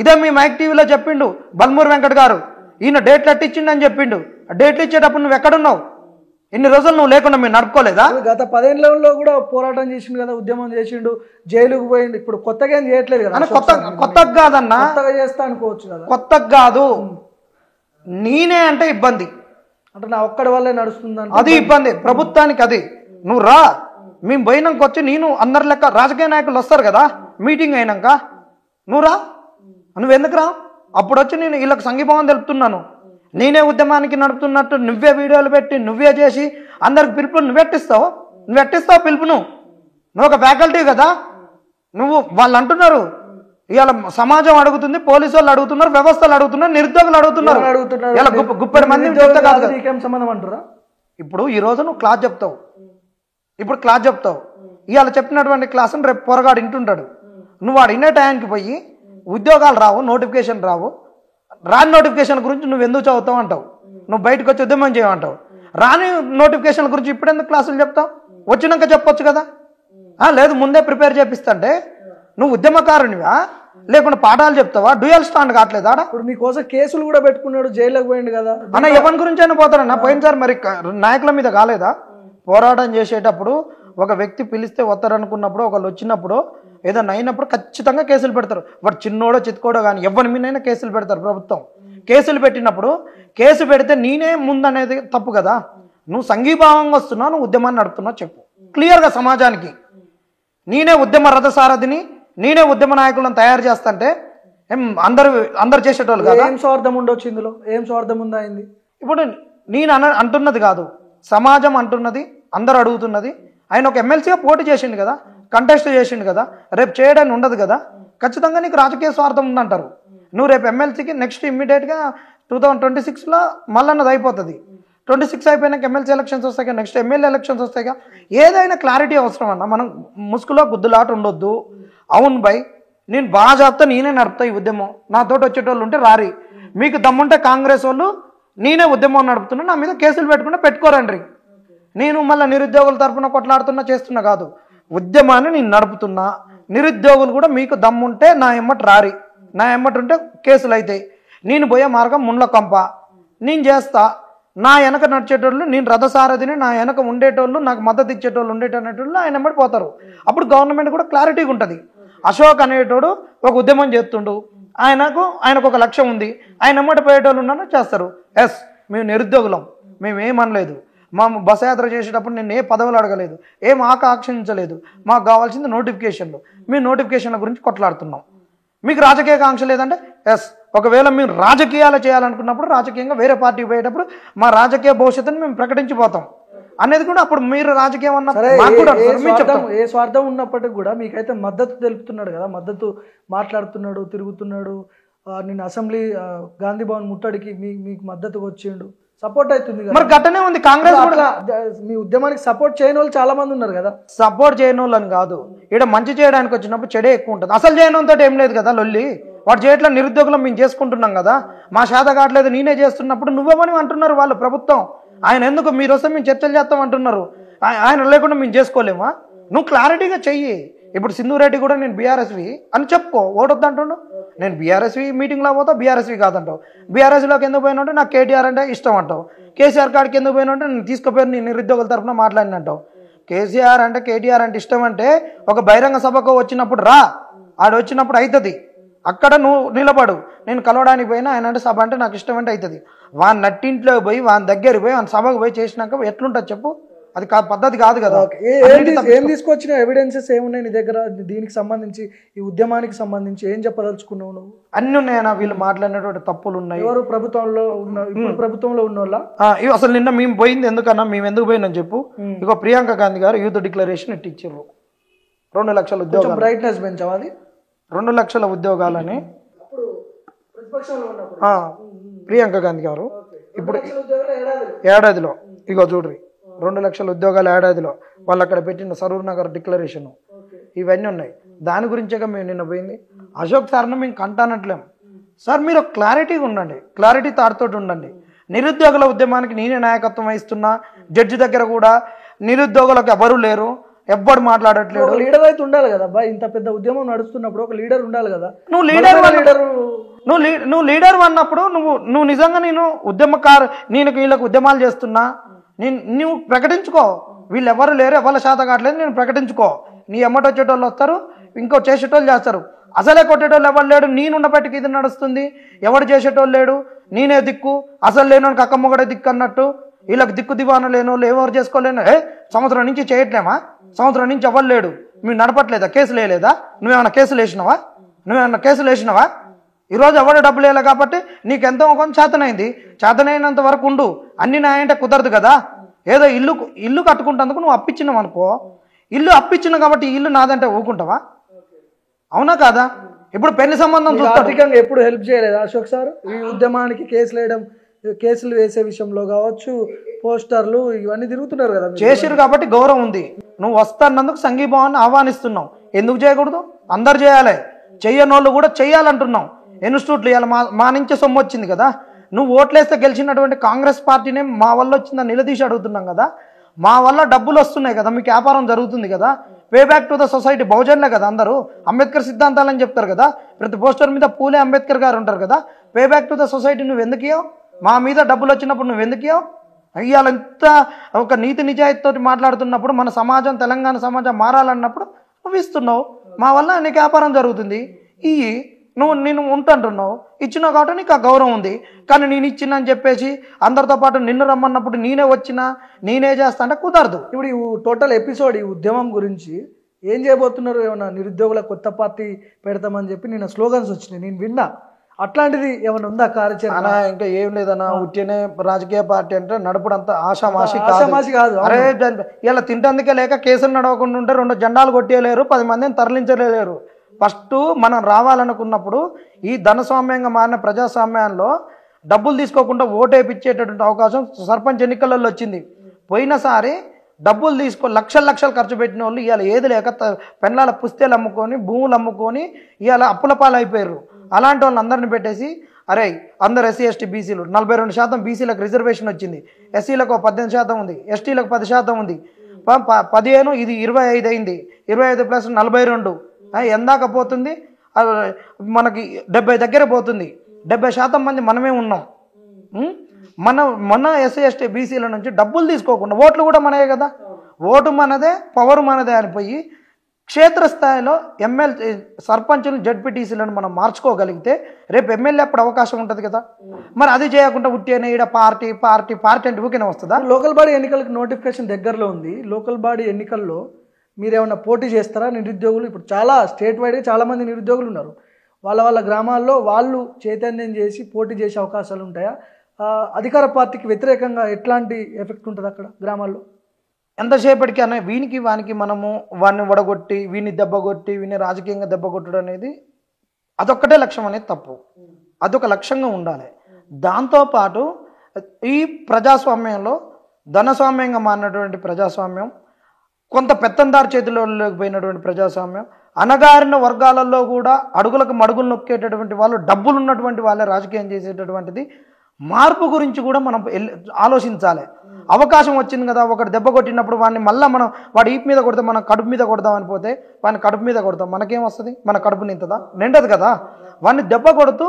ఇదే మీ మైక్ టీవీలో చెప్పిండు బల్మూరి వెంకట్ గారు ఈయన డేట్లు ఎట్టిచ్చిండు అని చెప్పిండు డేట్లు ఇచ్చేటప్పుడు నువ్వు ఎక్కడున్నావు ఇన్ని రోజులు నువ్వు లేకుండా మీరు నడుపుకోలేదా గత 10 ఏళ్లలో కూడా పోరాటం చేసిండు కదా ఉద్యమం చేసిండు జైలుకు పోయిండు ఇప్పుడు కొత్తగా ఏం చేయట్లేదు కదా కొత్తగా కాదన్నా కొత్తగా చేస్తా అనుకోవచ్చు కదా కొత్తగా కాదు నేనే అంటే ఇబ్బంది అంటే నా ఒక్కడి వల్లే నడుస్తుంది అది ఇబ్బంది ప్రభుత్వానికి అది నువ్వు రా మేము పోయినాక వచ్చి నేను అందరి లెక్క రాజకీయ నాయకులు వస్తారు కదా మీటింగ్ అయినాక నువ్వు రా నువ్వెందుకు రా అప్పుడు వచ్చి నేను వీళ్ళకి సంఘీభావం తెలుపుతున్నాను నేనే ఉద్యమానికి నడుపుతున్నట్టు నువ్వే వీడియోలు పెట్టి నువ్వే చేసి అందరికి పిలుపును నువ్వెట్టిస్తావు పిలుపును నువ్వు ఒక ఫ్యాకల్టీ కదా నువ్వు వాళ్ళు అంటున్నారు ఇవాళ సమాజం అడుగుతుంది పోలీసు వాళ్ళు అడుగుతున్నారు వ్యవస్థలు అడుగుతున్నారు నిరుద్యోగులు అడుగుతున్నారు ఇలా గుప్పటి మంది సంబంధం అంటారా ఇప్పుడు ఈ రోజు నువ్వు క్లాస్ చెప్తావు ఇవాళ చెప్పినటువంటి క్లాసును రేపు పొరగాడు వింటుంటాడు. నువ్వు వాడు వినే టైంకి పోయి ఉద్యోగాలు రావు, నోటిఫికేషన్ రావు, రాని నోటిఫికేషన్ గురించి నువ్వు ఎందుకు చదువుతావు అంటావు, నువ్వు బయటకు వచ్చి ఉద్యమం చేయమంటావు. రాని నోటిఫికేషన్ గురించి ఇప్పుడెందుకు క్లాసులు చెప్తావు, వచ్చినాక చెప్పొచ్చు కదా. లేదు ముందే ప్రిపేర్ చేపిస్తుంటే నువ్వు ఉద్యమకారునివా లేకుండా పాఠాలు చెప్తావా? డ్యూయల్ స్టాండ్ కావట్లేదా? ఇప్పుడు మీకోసం కేసులు కూడా పెట్టుకున్నాడు, జైల్లోకి పోయింది కదా అన్న. ఎవరి గురించి అయినా పోతారన్న. పోయినసారి మరి నాయకుల మీద కాలేదా? పోరాటం చేసేటప్పుడు ఒక వ్యక్తి పిలిస్తే వస్తారనుకున్నప్పుడు, ఒకళ్ళు వచ్చినప్పుడు, ఏదైనా అయినప్పుడు ఖచ్చితంగా కేసులు పెడతారు. వాడు చిన్నోడో చిత్కోడో కానీ ఎవరి మీదైనా కేసులు పెడతారు ప్రభుత్వం. కేసులు పెట్టినప్పుడు కేసు పెడితే నేనే ముందనేది తప్పు కదా. నువ్వు సంఘీభావంగా వస్తున్నావు, నువ్వు ఉద్యమాన్ని నడుపుతున్నావు చెప్పు క్లియర్గా సమాజానికి. నేనే ఉద్యమ రథసారథిని, నేనే ఉద్యమ నాయకులను తయారు చేస్తుంటే అందరు చేసేటోళ్ళు కదా. ఏం స్వార్థం ఉండొచ్చు ఇందులో? ఏం స్వార్థం ఉందా? అయింది ఇప్పుడు నేను అంటున్నది కాదు, సమాజం అంటున్నది, అందరు అడుగుతున్నది. ఆయన ఒక ఎమ్మెల్సీగా పోటీ చేసిండు కదా, కంటెస్ట్ చేసిండు కదా, రేపు చేయడానికి ఉండదు కదా. ఖచ్చితంగా నీకు రాజకీయ స్వార్థం ఉందంటారు. నువ్వు రేపు ఎమ్మెల్సీకి నెక్స్ట్ ఇమ్మీడియట్గా 2026లో మళ్ళన్నది అయిపోతుంది. 26 అయిపోయినాక ఎమ్మెల్సీ ఎలక్షన్స్ వస్తాయి, నెక్స్ట్ ఎమ్మెల్యే ఎలక్షన్స్ వస్తాయి. ఏదైనా క్లారిటీ అవసరం అన్న. మనం ముసుగులో గుద్దులాట ఉండొద్దు. అవును బై, నేను బాగా చెప్తా, నేనే నడుపుతా ఈ ఉద్యమం, నాతోటి వచ్చేటోళ్ళు ఉంటే రారి. మీకు దమ్ముంటే కాంగ్రెస్ వాళ్ళు నేనే ఉద్యమం నడుపుతున్నా, నా మీద కేసులు పెట్టుకుంటే పెట్టుకోరండి. నేను మళ్ళీ నిరుద్యోగుల తరఫున కొట్లాడుతున్నా చేస్తున్నా కాదు, ఉద్యమాన్ని నేను నడుపుతున్నా. నిరుద్యోగులు కూడా మీకు దమ్ముంటే నా ఎమ్మటి రారి, నా ఎమ్మటి ఉంటే కేసులు అవుతాయి. నేను పోయే మార్గం ముండ్ల కంప, నేను చేస్తా. నా వెనక నడిచేటోళ్ళు, నేను రథసారథిని, నా వెనక ఉండేటోళ్ళు, నాకు మద్దతు ఇచ్చేటోళ్ళు ఉండేటోళ్ళు ఆయన ఎమ్మటి పోతారు. అప్పుడు గవర్నమెంట్ కూడా క్లారిటీగా ఉంటుంది. అశోక్ అనేటోడు ఒక ఉద్యమం చేస్తుండు, ఆయనకు ఒక లక్ష్యం ఉంది, ఆయన ఎమ్మటి పోయేటోళ్ళు ఉన్నారో చేస్తారు. ఎస్, మేము నిరుద్యోగులం, మేము ఏమనలేదు. మా బస్ యాత్ర చేసేటప్పుడు నేను ఏ పదవులు అడగలేదు, ఏం ఆకాంక్షించలేదు. మాకు కావాల్సింది నోటిఫికేషన్లు. మేము నోటిఫికేషన్ల గురించి కొట్లాడుతున్నాం. మీకు రాజకీయ కాంక్ష లేదంటే ఎస్, ఒకవేళ మీరు రాజకీయాలు చేయాలనుకున్నప్పుడు రాజకీయంగా వేరే పార్టీకి పోయేటప్పుడు మా రాజకీయ భవిష్యత్తుని మేము ప్రకటించిపోతాం అనేది కూడా అప్పుడు మీరు రాజకీయం ఏ స్వార్థం ఉన్నప్పటికీ కూడా మీకైతే మద్దతు తెలుపుతున్నాడు కదా, మద్దతు మాట్లాడుతున్నాడు, తిరుగుతున్నాడు. నేను అసెంబ్లీ గాంధీ భవన్ ముట్టడికి మీకు మద్దతు వచ్చిండు, సపోర్ట్ అవుతుంది మరి గట్టనే ఉంది. కాంగ్రెస్ కూడా మీ ఉద్యమానికి సపోర్ట్ చేయని వాళ్ళు చాలా మంది ఉన్నారు కదా. సపోర్ట్ చేయని వాళ్ళని కాదు, ఇక్కడ మంచి చేయడానికి వచ్చినప్పుడు చెడే ఎక్కువ ఉంటుంది. అసలు చేయనంతో ఏం లేదు కదా లొల్లి. వాడు చేయట్లా, నిరుద్యోగులం మేము చేసుకుంటున్నాం కదా, మా శాత కావట్లేదు నేనే చేస్తున్నప్పుడు నువ్వేమని అంటున్నారు వాళ్ళు ప్రభుత్వం. ఆయన ఎందుకు మీరు వస్తే మేము చర్చలు చేస్తాం అంటున్నారు, ఆయన లేకుండా మేము చేసుకోలేమా? నువ్వు క్లారిటీగా చెయ్యి. ఇప్పుడు సింధురెడ్డి కూడా నేను బీఆర్ఎస్వి అని చెప్పుకో, ఓటొద్దు అంటుండు. నేను బీఆర్ఎస్వి మీటింగ్లో పోతా, బీఆర్ఎస్వి కాదంటావు. బీఆర్ఎస్లోకి ఎందుకు పోయినంటే నాకు కేటీఆర్ అంటే ఇష్టం అంటావు. కేసీఆర్ కాడికి ఎందుకు పోయినంటే నేను తీసుకుపోయి నేను నిరుద్యోగుల తరఫున మాట్లాడినంటావు. కేసీఆర్ అంటే కేటీఆర్ అంటే ఇష్టం అంటే ఒక బహిరంగ సభకు వచ్చినప్పుడు రా, ఆడు వచ్చినప్పుడు అవుతుంది. అక్కడ నువ్వు నిలబడు. నేను కలవడానికి పోయినా ఆయన అంటే సభ అంటే నాకు ఇష్టం అంటే అవుతుంది. వాని నట్టింట్లో పోయి వాని దగ్గరికి పోయి వాని సభకు పోయి చేసినాక ఎట్లుంటుంది చెప్పు? అది పద్ధతి కాదు కదా. ఏం తీసుకొచ్చిన ఎవిడెన్సెస్ ఏమున్నాయి నీ దగ్గర దీనికి సంబంధించి, ఈ ఉద్యమానికి సంబంధించి ఏం చెప్పదలుచుకున్నావు నువ్వు? అన్ని ఉన్నాయన్నా, వీళ్ళు మాట్లాడినటువంటి తప్పులు ఉన్నాయి. ఎవరు ప్రభుత్వంలో ఉన్న, ఇప్పుడు ప్రభుత్వంలో ఉన్న వాళ్ళ అసలు నిన్న మేము పోయింది ఎందుకన్నా, మేము ఎందుకు పోయినని చెప్పు. ఇక ప్రియాంక గాంధీ గారు యూత్ డిక్లరేషన్ ఇచ్చారు, 2 లక్షల ఉద్యోగాలు. బ్రైట్నెస్ పెంచావా అది? 2 లక్షల ఉద్యోగాలని ప్రియాంక గాంధీ గారు ఇప్పుడు ఏడాదిలో ఇగో చూడ్రి 2 లక్షల ఉద్యోగాలు ఏడాదిలో వాళ్ళు అక్కడ పెట్టిన సరూర్ నగర్ డిక్లరేషన్ ఇవన్నీ ఉన్నాయి. దాని గురించేగా మేము నిన్న పోయింది. అశోక్ సార్ను మేము కంటానట్లేము సార్, మీరు క్లారిటీగా ఉండండి, క్లారిటీ తాడుతోటి ఉండండి. నిరుద్యోగుల ఉద్యమానికి నేనే నాయకత్వం వహిస్తున్నా. జడ్జి దగ్గర కూడా నిరుద్యోగులకు ఎవరు లేరు, ఎవ్వడు మాట్లాడట్లేడు. లీడర్ అయితే ఉండాలి కదా అబ్బా, ఇంత పెద్ద ఉద్యమం నడుస్తున్నప్పుడు ఒక లీడర్ ఉండాలి కదా. నువ్వు లీడర్ అన్నప్పుడు నువ్వు నిజంగా నేను వీళ్ళకి ఉద్యమాలు చేస్తున్నా, నువ్వు ప్రకటించుకో. వీళ్ళు ఎవరు లేరు, ఎవరి శాత కావట్లేదు, నేను ప్రకటించుకో. నీ ఎమ్మటి వచ్చేటోళ్ళు వస్తారు, ఇంకో చేసేటోళ్ళు చేస్తారు. అసలే కొట్టేటోళ్ళు ఎవరు లేడు, నేను ఉండబట్టికి ఇది నడుస్తుంది. ఎవడు చేసేటోళ్ళు లేడు, నేనే దిక్కు. అసలు లేనోనికి అక్కమ్మ కూడా దిక్కు అన్నట్టు వీళ్ళకి దిక్కు దివాన లేనోళ్ళు ఎవరు చేసుకోలేను. సంవత్సరం నుంచి చేయట్లేమా? సంవత్సరం నుంచి ఎవరు లేడు, మీరు నడపట్లేదా? కేసులు వేయలేదా? నువ్వేమన్నా కేసులు వేసినావా? ఈరోజు ఎవరు డబ్బులు వేయలే కాబట్టి నీకు ఎంతో కొంచెం చేతనైంది. చేతనైనంత వరకు ఉండు. అన్ని నాయంటే కుదరదు కదా. ఏదో ఇల్లు కట్టుకుంటేందుకు నువ్వు అప్పించినావు అనుకో, ఇల్లు అప్పించిన కాబట్టి ఇల్లు నాదంటే ఊరుకుంటావా? అవునా కాదా? ఇప్పుడు పెళ్లి సంబంధం ఆర్థికంగా ఎప్పుడు హెల్ప్ చేయలేదు అశోక్ సార్ ఈ ఉద్యమానికి? కేసులు వేసే విషయంలో కావచ్చు, పోస్టర్లు ఇవన్నీ తిరుగుతున్నారు కదా, చేసిరు కాబట్టి గౌరవం ఉంది. నువ్వు వస్తాన్నందుకు సంఘీభావాన్ని ఆహ్వానిస్తున్నావు. ఎందుకు చేయకూడదు? అందరు చేయాలి. చెయ్యనోళ్ళు కూడా చెయ్యాలంటున్నాం. ఇన్స్టిట్యూట్లు ఇవాళ మా నుంచి సొమ్ము వచ్చింది కదా. నువ్వు ఓట్లేస్తే గెలిచినటువంటి కాంగ్రెస్ పార్టీనే మా వల్ల వచ్చిందని నిలదీసి అడుగుతున్నాం కదా. మా వల్ల డబ్బులు వస్తున్నాయి కదా, మీకు వ్యాపారం జరుగుతుంది కదా. Pay back to the society బహుజన్లే కదా అందరూ. అంబేద్కర్ సిద్ధాంతాలని చెప్తారు కదా, ప్రతి పోస్టర్ మీద పూలే అంబేద్కర్ గారు ఉంటారు కదా. Pay back to the society నువ్వు ఎందుకు ఇవ్వవు? మా మీద డబ్బులు వచ్చినప్పుడు నువ్వు ఎందుకు ఇవ్వవు? ఇవాళ ఎంత ఒక నీతి నిజాయితీతో మాట్లాడుతున్నప్పుడు, మన సమాజం తెలంగాణ సమాజం మారాలన్నప్పుడు నువ్వు ఇస్తున్నావు. మా వల్ల నీకు వ్యాపారం జరుగుతుంది, ఇవి నేను ఉంటుంటున్నావు, ఇచ్చినావు కాబట్టి నీకు ఆ గౌరవం ఉంది. కానీ నేను ఇచ్చినా అని చెప్పేసి అందరితో పాటు నిన్ను రమ్మన్నప్పుడు నేనే వచ్చినా నేనే చేస్తా అంటే కుదరదు. ఇప్పుడు ఈ టోటల్ ఎపిసోడ్ ఈ ఉద్యమం గురించి ఏం చేయబోతున్నారు? ఏమన్నా నిరుద్యోగుల కొత్త పార్టీ పెడతామని చెప్పి నిన్న స్లోగన్స్ వచ్చినాయి, నేను విన్నా. అట్లాంటిది ఏమైనా ఉందా కార్యాచరణ? ఇంకా ఏం లేదన్నా, ఉట్టినే రాజకీయ పార్టీ అంటే నడుపుడు అంత ఆషామాషి కాదు. అరే ఇలా తింటందుకే లేక కేసులు నడవకుండా ఉంటే 2 జెండాలు కొట్టేయలేరు, 10 మందిని తరలించలేరు. ఫస్ట్ మనం రావాలనుకున్నప్పుడు ఈ ధనస్వామ్యంగా మారిన ప్రజాస్వామ్యంలో డబ్బులు తీసుకోకుండా ఓటు వేయించేటటువంటి అవకాశం సర్పంచ్ ఎన్నికలలో వచ్చింది. పోయినసారి డబ్బులు లక్షలు ఖర్చు పెట్టిన వాళ్ళు ఇవాళ ఏది లేక పెళ్ళాల పుస్తేలు అమ్ముకొని భూములు అమ్ముకొని ఇవాళ అప్పుల పాలు అయిపోయారు. అలాంటి వాళ్ళందరినీ పెట్టేసి అరే అందరు ఎస్సీ ఎస్టీ బీసీలు 42% బీసీలకు రిజర్వేషన్ వచ్చింది, ఎస్సీలకు 18% ఉంది, ఎస్టీలకు 10% ఉంది, 15 ఇది 25 అయింది, 25 ప్లస్ 42 ఎందాక పోతుంది, మనకి 70 దగ్గర పోతుంది. 70% మంది మనమే ఉన్నాం. మన ఎస్సీ ఎస్టీ బీసీల నుంచి డబ్బులు తీసుకోకుండా ఓట్లు కూడా మనయే కదా, ఓటు మనదే పవర్ మనదే అనిపోయి క్షేత్రస్థాయిలో ఎమ్మెల్యే సర్పంచులు జడ్పీటీసీలను మనం మార్చుకోగలిగితే రేపు ఎమ్మెల్యే అప్పుడు అవకాశం ఉంటుంది కదా. మరి అది చేయకుండా ఉట్టినే ఈడ పార్టీ పార్టీ పార్టీ అంటే ఊరికే వస్తుందా? లోకల్ బాడీ ఎన్నికలకు నోటిఫికేషన్ దగ్గరలో ఉంది. లోకల్ బాడీ ఎన్నికల్లో మీరేమన్నా పోటీ చేస్తారా? నిరుద్యోగులు ఇప్పుడు చాలా స్టేట్ వైడ్గా చాలామంది నిరుద్యోగులు ఉన్నారు. వాళ్ళ గ్రామాల్లో వాళ్ళు చైతన్యం చేసి పోటీ చేసే అవకాశాలు ఉంటాయా? అధికార పార్టీకి వ్యతిరేకంగా ఎట్లాంటి ఎఫెక్ట్ ఉంటుంది అక్కడ గ్రామాల్లో? ఎంతసేపటికి అనే వీనికి వానికి మనము వాడిని వడగొట్టి వీని దెబ్బ కొట్టి వీని రాజకీయంగా దెబ్బ కొట్టడం అనేది అదొక్కటే లక్ష్యం అనేది తప్పు. అదొక లక్ష్యంగా ఉండాలి. దాంతోపాటు ఈ ప్రజాస్వామ్యంలో ధనస్వామ్యంగా మారినటువంటి ప్రజాస్వామ్యం, కొంత పెత్తందారు చేతిలోకి పోయినటువంటి ప్రజాస్వామ్యం, అణగారిన వర్గాలలో కూడా అడుగులకు మడుగులు నొక్కేటటువంటి వాళ్ళు, డబ్బులు ఉన్నటువంటి వాళ్ళే రాజకీయం చేసేటటువంటిది. మార్పు గురించి కూడా మనం ఆలోచించాలి. అవకాశం వచ్చింది కదా, ఒకటి దెబ్బ కొట్టినప్పుడు వాడిని మళ్ళీ మనం వాడి ఈపు మీద కొడితే మనం కడుపు మీద కొడదాం అనిపోతే వాడిని కడుపు మీద కొడతాం, మనకేం వస్తుంది? మన కడుపు నింతదా? నిండదు కదా. వాడిని దెబ్బ కొడుతూ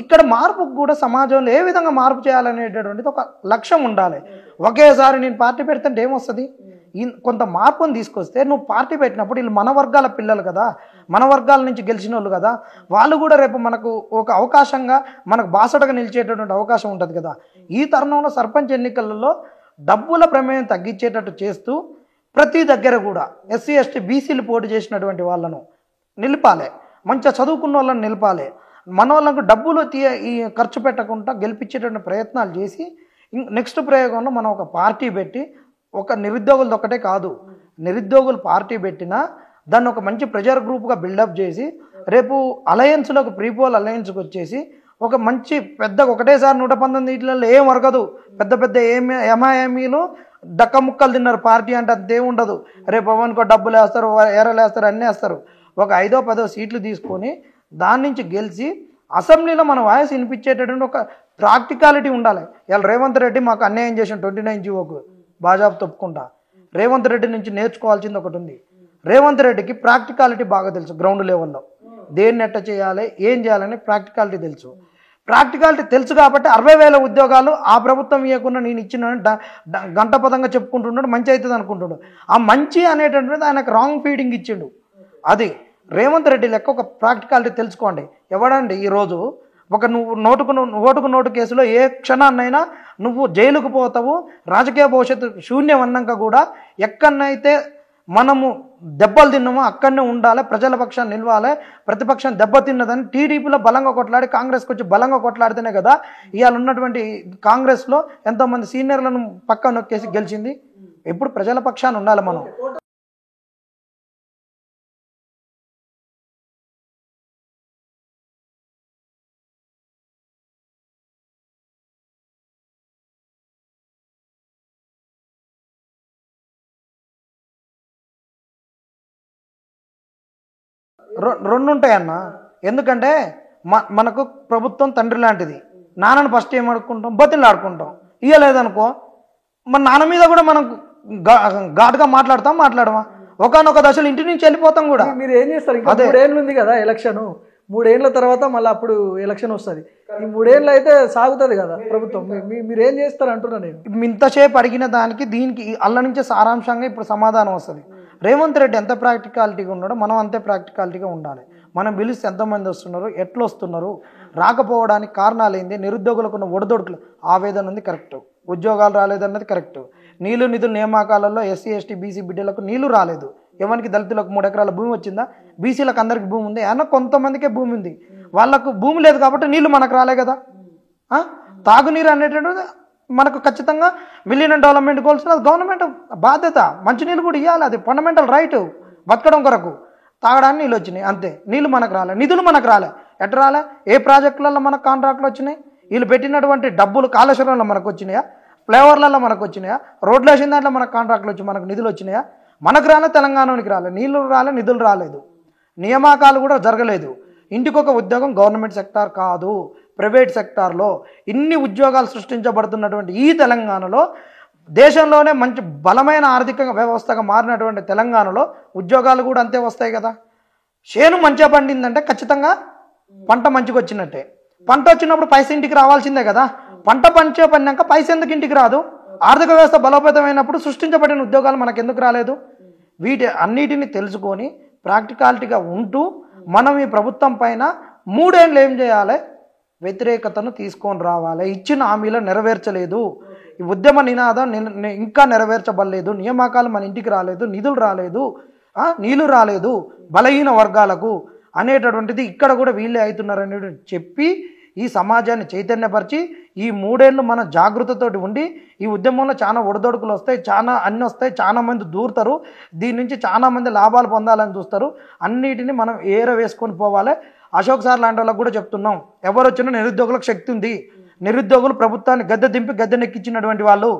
ఇక్కడ మార్పుకు కూడా సమాజంలో ఏ విధంగా మార్పు చేయాలనేటటువంటిది ఒక లక్ష్యం ఉండాలి. ఒకేసారి నేను పార్టీ పెడితే ఏమొస్తుంది? కొంత మార్పుని తీసుకొస్తే నువ్వు పార్టీ పెట్టినప్పుడు వీళ్ళు మన వర్గాల పిల్లలు కదా, మన వర్గాల నుంచి గెలిచిన వాళ్ళు కదా, వాళ్ళు కూడా రేపు మనకు ఒక అవకాశంగా మనకు బాసటగా నిలిచేటటువంటి అవకాశం ఉంటుంది కదా. ఈ తరుణంలో సర్పంచ్ ఎన్నికలలో డబ్బుల ప్రమేయం తగ్గించేటట్టు చేస్తూ ప్రతి దగ్గర కూడా ఎస్సీ ఎస్టీ బీసీలు పోటీ చేసినటువంటి వాళ్ళను నిలపాలి, మంచిగా చదువుకున్న వాళ్ళని నిలపాలి. మన వాళ్ళకు డబ్బులు ఈ ఖర్చు పెట్టకుండా గెలిపించేటువంటి ప్రయత్నాలు చేసి నెక్స్ట్ ప్రయోగంలో మనం ఒక పార్టీ పెట్టి, ఒక నిరుద్యోగులది ఒకటే కాదు, నిరుద్యోగులు పార్టీ పెట్టినా దాన్ని ఒక మంచి ప్రెజర్ గ్రూప్గా బిల్డప్ చేసి రేపు అలయన్స్లోకి ప్రీపోల్ అలయన్స్కి వచ్చేసి ఒక మంచి పెద్ద ఒకటేసారి 119 సీట్లలో ఏం వరకదు. పెద్ద పెద్ద ఎంఐఎంఈలు డక్క ముక్కలు తిన్నారు. పార్టీ అంటే అంతే ఉండదు. రేపు పవన్కో డబ్బులు వేస్తారు, ఎరలు వేస్తారు, అన్నీ వేస్తారు. ఒక 5ో 10ో సీట్లు తీసుకొని దాని నుంచి గెలిచి అసెంబ్లీలో మన వాయిస్ వినిపించేటటువంటి ఒక ప్రాక్టికాలిటీ ఉండాలి. ఇలా రేవంత్ రెడ్డి మాకు అన్యాయం చేసిన 29 జీవోకు బాజాబు తప్పుకుంటా. రేవంత్ రెడ్డి నుంచి నేర్చుకోవాల్సింది ఒకటి ఉంది. రేవంత్ రెడ్డికి ప్రాక్టికాలిటీ బాగా తెలుసు. గ్రౌండ్ లెవెల్లో దేన్ని ఎట్ట చేయాలి, ఏం చేయాలని ప్రాక్టికాలిటీ తెలుసు. ప్రాక్టికాలిటీ తెలుసు కాబట్టి 60,000 ఉద్యోగాలు ఆ ప్రభుత్వం ఇవ్వకుండా నేను ఇచ్చిన గంటపదంగా చెప్పుకుంటున్నాడు, మంచి అవుతుంది అనుకుంటున్నాడు. ఆ మంచి అనేటటువంటిది ఆయనకు రాంగ్ ఫీడింగ్ ఇచ్చిండు. అది రేవంత్ రెడ్డి లెక్క ఒక ప్రాక్టికాలిటీ తెలుసుకోండి. ఎవడండి ఈరోజు ఒక నువ్వు ఓటుకు నోటు కేసులో ఏ క్షణాన్నైనా నువ్వు జైలుకు పోతావు, రాజకీయ భవిష్యత్తు శూన్యం అన్నాక కూడా ఎక్కడనైతే మనము దెబ్బలు తిన్నామో అక్కడనే ఉండాలి, ప్రజల పక్షాన్ని నిలవాలి. ప్రతిపక్షం దెబ్బతిన్నదని టీడీపీలో బలంగా కొట్లాడి కాంగ్రెస్కి వచ్చి బలంగా కొట్లాడితేనే కదా ఇవాళ ఉన్నటువంటి కాంగ్రెస్లో ఎంతోమంది సీనియర్లను పక్క నొక్కేసి గెలిచింది. ఎప్పుడు ప్రజల పక్షాన్ని ఉండాలి మనం. రెండు ఉంటాయన్న. ఎందుకంటే మనకు ప్రభుత్వం తండ్రి లాంటిది. నాన్నని ఫస్ట్ ఏం ఆడుకుంటాం, బతిని ఆడుకుంటాం. ఇయ్యలేదనుకో మన నాన్న మీద కూడా మనం ఘాటుగా మాట్లాడమా, ఒకనొక దశలో ఇంటి నుంచి వెళ్ళిపోతాం కూడా. మీరు ఏం చేస్తారు? ఇంకా 3 ఏళ్ళు ఉంది కదా ఎలక్షన్, 3 ఏళ్ళ తర్వాత మళ్ళీ అప్పుడు ఎలక్షన్ వస్తుంది. ఈ 3 ఏళ్ళు అయితే సాగుతుంది కదా ప్రభుత్వం, మీరు ఏం చేస్తారు అంటున్నా నేను. ఇంతసేపు అడిగిన దానికి దీనికి అల్ల నుంచే సారాంశంగా ఇప్పుడు సమాధానం వస్తుంది. రేవంత్ రెడ్డి ఎంత ప్రాక్టికాలిటీగా ఉన్నాడో మనం అంతే ప్రాక్టికాలిటీగా ఉండాలి. మనం పిలిస్తే ఎంతమంది వస్తున్నారు, ఎట్లా వస్తున్నారు, రాకపోవడానికి కారణాలు ఏంది, నిరుద్యోగులకు ఉన్న ఒడిదొడుకులు ఆవేదన ఉంది కరెక్ట్, ఉద్యోగాలు రాలేదన్నది కరెక్ట్, నీళ్లు నిధుల నియామకాలలో ఎస్సీ ఎస్టీ బీసీ బిడ్డలకు నీళ్లు రాలేదు. ఎవరికి దళితులకు 3 ఎకరాల భూమి వచ్చిందా, బీసీలకు అందరికి భూమి ఉంది, అయినా కొంతమందికే భూమి ఉంది, వాళ్ళకు భూమి లేదు కాబట్టి నీళ్లు మనకు రాలే కదా. తాగునీరు అనేటువంటిది మనకు ఖచ్చితంగా మిలియన్ డెవలప్మెంట్ గోల్స్ అది గవర్నమెంట్ బాధ్యత. మంచినీళ్ళు కూడా ఇవ్వాలి, అది ఫండమెంటల్ రైట్ బతకడం కొరకు. తాగడానికి నీళ్ళు వచ్చినాయి అంతే, నీళ్ళు మనకు రాలే, నిధులు మనకు రాలే. ఎట్లా రాలే? ఏ ప్రాజెక్టులలో మనకు కాంట్రాక్ట్లు వచ్చినాయి, వీళ్ళు పెట్టినటువంటి డబ్బులు కాళేశ్వరంలో మనకు వచ్చినాయా, ఫ్లేవర్లలో మనకు వచ్చినాయా, రోడ్లు వేసిన దాంట్లో మనకు కాంట్రాక్ట్లు వచ్చి మనకు నిధులు వచ్చినాయా? మనకు రాలే, తెలంగాణకి రాలే, నీళ్ళు రాలే, నిధులు రాలేదు, నియామకాలు కూడా జరగలేదు. ఇంటికొక ఉద్యోగం గవర్నమెంట్ సెక్టార్ కాదు, ప్రైవేట్ సెక్టార్లో ఇన్ని ఉద్యోగాలు సృష్టించబడుతున్నటువంటి ఈ తెలంగాణలో, దేశంలోనే మంచి బలమైన ఆర్థిక వ్యవస్థగా మారినటువంటి తెలంగాణలో ఉద్యోగాలు కూడా అంతే వస్తాయి కదా. చేను మంచిగా పండిందంటే ఖచ్చితంగా పంట మంచిగా వచ్చినట్టే. పంట వచ్చినప్పుడు పైసా ఇంటికి రావాల్సిందే కదా. పంట మంచిగా పండినాక పైసా ఎందుకు ఇంటికి రాదు? ఆర్థిక వ్యవస్థ బలోపేతమైనప్పుడు సృష్టించబడిన ఉద్యోగాలు మనకు ఎందుకు రాలేదు? వీటి అన్నిటిని తెలుసుకొని ప్రాక్టికాలిటీగా ఉంటూ మనం ఈ ప్రభుత్వం పైన 3 ఏళ్ళు ఏం చేయాలి, వ్యతిరేకతను తీసుకొని రావాలి. ఇచ్చిన హామీలు నెరవేర్చలేదు, ఈ ఉద్యమ నినాదం ఇంకా నెరవేర్చబడలేదు, నియామకాలు మన ఇంటికి రాలేదు, నిధులు రాలేదు, నీళ్లు రాలేదు బలహీన వర్గాలకు అనేటటువంటిది ఇక్కడ కూడా వీళ్ళే అవుతున్నారనేది చెప్పి ఈ సమాజాన్ని చైతన్యపరిచి ఈ 3 ఏళ్ళు మన జాగృతతోటి ఉండి ఈ ఉద్యమంలో చాలా ఒడిదొడుకులు వస్తాయి, చాలా అన్నీ వస్తాయి, చాలా మంది దూరుతారు, దీని నుంచి చాలా మంది లాభాలు పొందాలని చూస్తారు. అన్నిటిని మనం వేసుకొని పోవాలి. అశోక్ సార్ లాంటి వాళ్ళకి కూడా చెప్తున్నాం, ఎవరు వచ్చినా నిరుద్యోగులకు శక్తి ఉంది, నిరుద్యోగులు ప్రభుత్వాన్ని గద్దె దింపి గద్దెనెక్కించినటువంటి వాళ్ళు,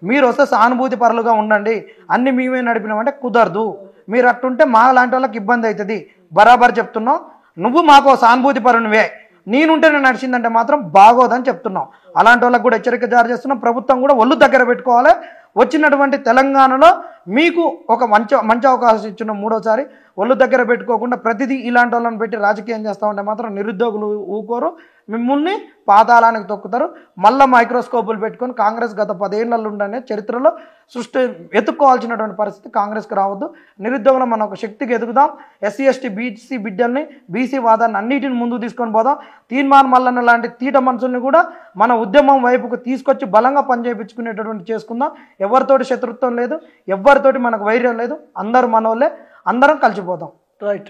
మీరు వస్తే సానుభూతి పరులుగా ఉండండి, అన్ని మేమే నడిపినామంటే కుదరదు. మీరు అట్టుంటే మా లాంటి వాళ్ళకి ఇబ్బంది అవుతుంది. బరాబర్ చెప్తున్నాం, నువ్వు మాకు సానుభూతి పరునివే, నేనుంటే నేను నడిచిందంటే మాత్రం బాగోదని చెప్తున్నాం. అలాంటి వాళ్ళకి కూడా హెచ్చరిక జారీ చేస్తున్నాం. ప్రభుత్వం కూడా ఒళ్ళు దగ్గర పెట్టుకోవాలి. వచ్చినటువంటి తెలంగాణలో మీకు ఒక మంచి అవకాశం ఇచ్చిన 3వసారి ఒళ్ళు దగ్గర పెట్టుకోకుండా ప్రతిదీ ఇలాంటి వాళ్ళని పెట్టి రాజకీయం చేస్తామంటే మాత్రం నిరుద్యోగులు ఊకోరు, మిమ్మల్ని పాతాళానికి తొక్కుతారు. మళ్ళీ మైక్రోస్కోపులు పెట్టుకొని కాంగ్రెస్ గత 10 ఏళ్లలో ఉండనే చరిత్రలో ఎత్తుక్కోవాల్సినటువంటి పరిస్థితి కాంగ్రెస్కి రావద్దు. నిరుద్యోగులు మనం ఒక శక్తికి ఎదుగుదాం. ఎస్సీ ఎస్టీ బీసీ బిడ్డల్ని బీసీ వాదాన్ని అన్నిటిని ముందుకు తీసుకొని పోదాం. తీర్మాన్ మల్లన్న లాంటి తీట మనుషుల్ని కూడా మన ఉద్యమం వైపుకు తీసుకొచ్చి బలంగా పనిచేయించుకునేటటువంటి చేసుకుందాం. ఎవరితోటి శత్రుత్వం లేదు, ఎవరితోటి మనకు వైర్యం లేదు, అందరూ మనోళ్ళే, అందరం కలిసిపోదాం. రైట్.